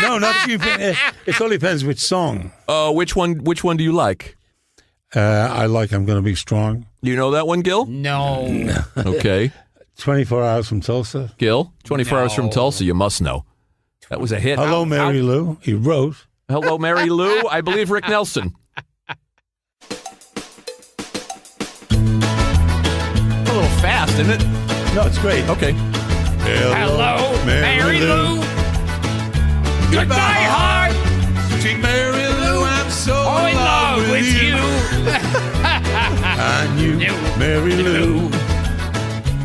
No, not Gene Pitney. It all depends which song. Which one do you like? I like I'm Gonna Be Strong. You know that one, Gil? No. Okay. 24 Hours from Tulsa. Gil, 24 Hours from Tulsa, you must know. That was a hit. Hello, Mary Lou. He wrote. Hello, Mary Lou. I believe Rick Nelson. A little fast, isn't it? No, it's great. Okay. Hello, Mary Lou. Goodbye, heart. Sweet Mary Lou, I'm so in love with you. I knew Mary Lou.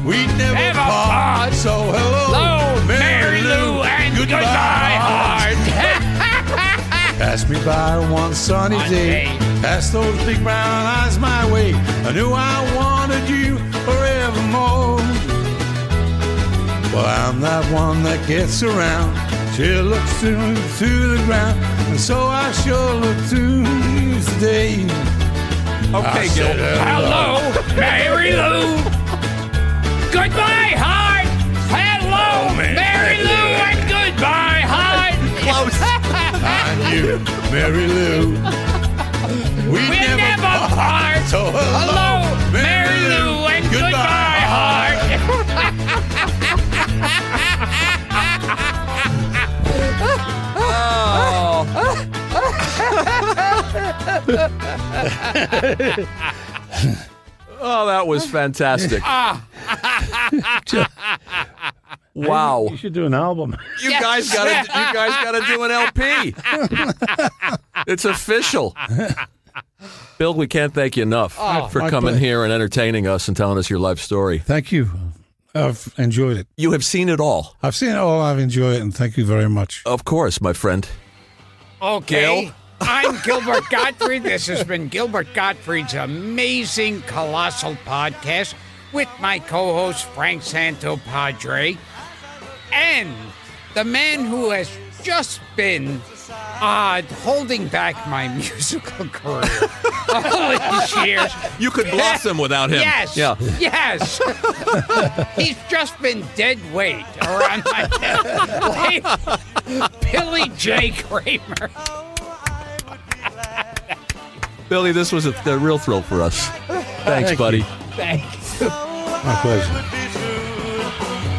We'd never part. So hello, Mary Lou, and goodbye, heart. Pass me by one sunny day. Cast those big brown eyes my way. I knew I wanted you forevermore. Well, I'm that one that gets around. She looks to the ground, and so I sure look to you today. Okay, Gil. Hello, Mary Lou. Goodbye, heart. Hello, Mary Lou, and goodbye, heart. Close. And you, Mary Lou. We never part. So hello, Mary Lou, and goodbye, heart. Oh, that was fantastic. Wow. You should do an album. You guys gotta do an LP. It's official. Bill, we can't thank you enough for coming here and entertaining us and telling us your life story. Thank you. I've enjoyed it. You have seen it all. I've seen it all. I've enjoyed it, and thank you very much. Of course, my friend. Okay. Gil? I'm Gilbert Gottfried. This has been Gilbert Gottfried's amazing Colossal podcast with my co-host Frank Santopadre and the man who has just been holding back my musical career all these years. You could blossom without him. Yes. Yeah. Yes. He's just been dead weight around my head. Billy J. Kramer. Billy, this was a real thrill for us. Thanks, buddy. Thanks. My pleasure.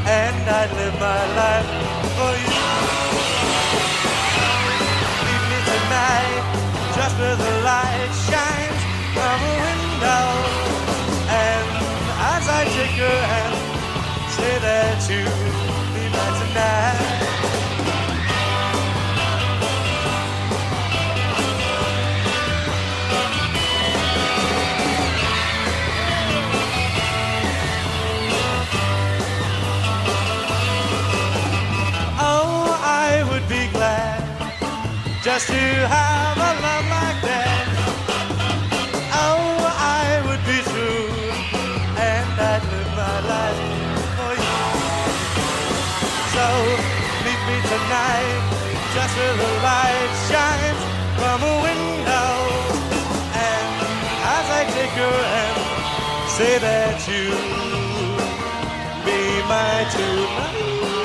And I'd live my life for you. Leave me tonight, just where the light shines from a window. And as I take your hand, say that you'll be mine tonight. Just to have a love like that. Oh, I would be true, and I'd live my life for you. So, meet me tonight, just where the light shines from a window. And as I take your hand, say that you'll be my tonight.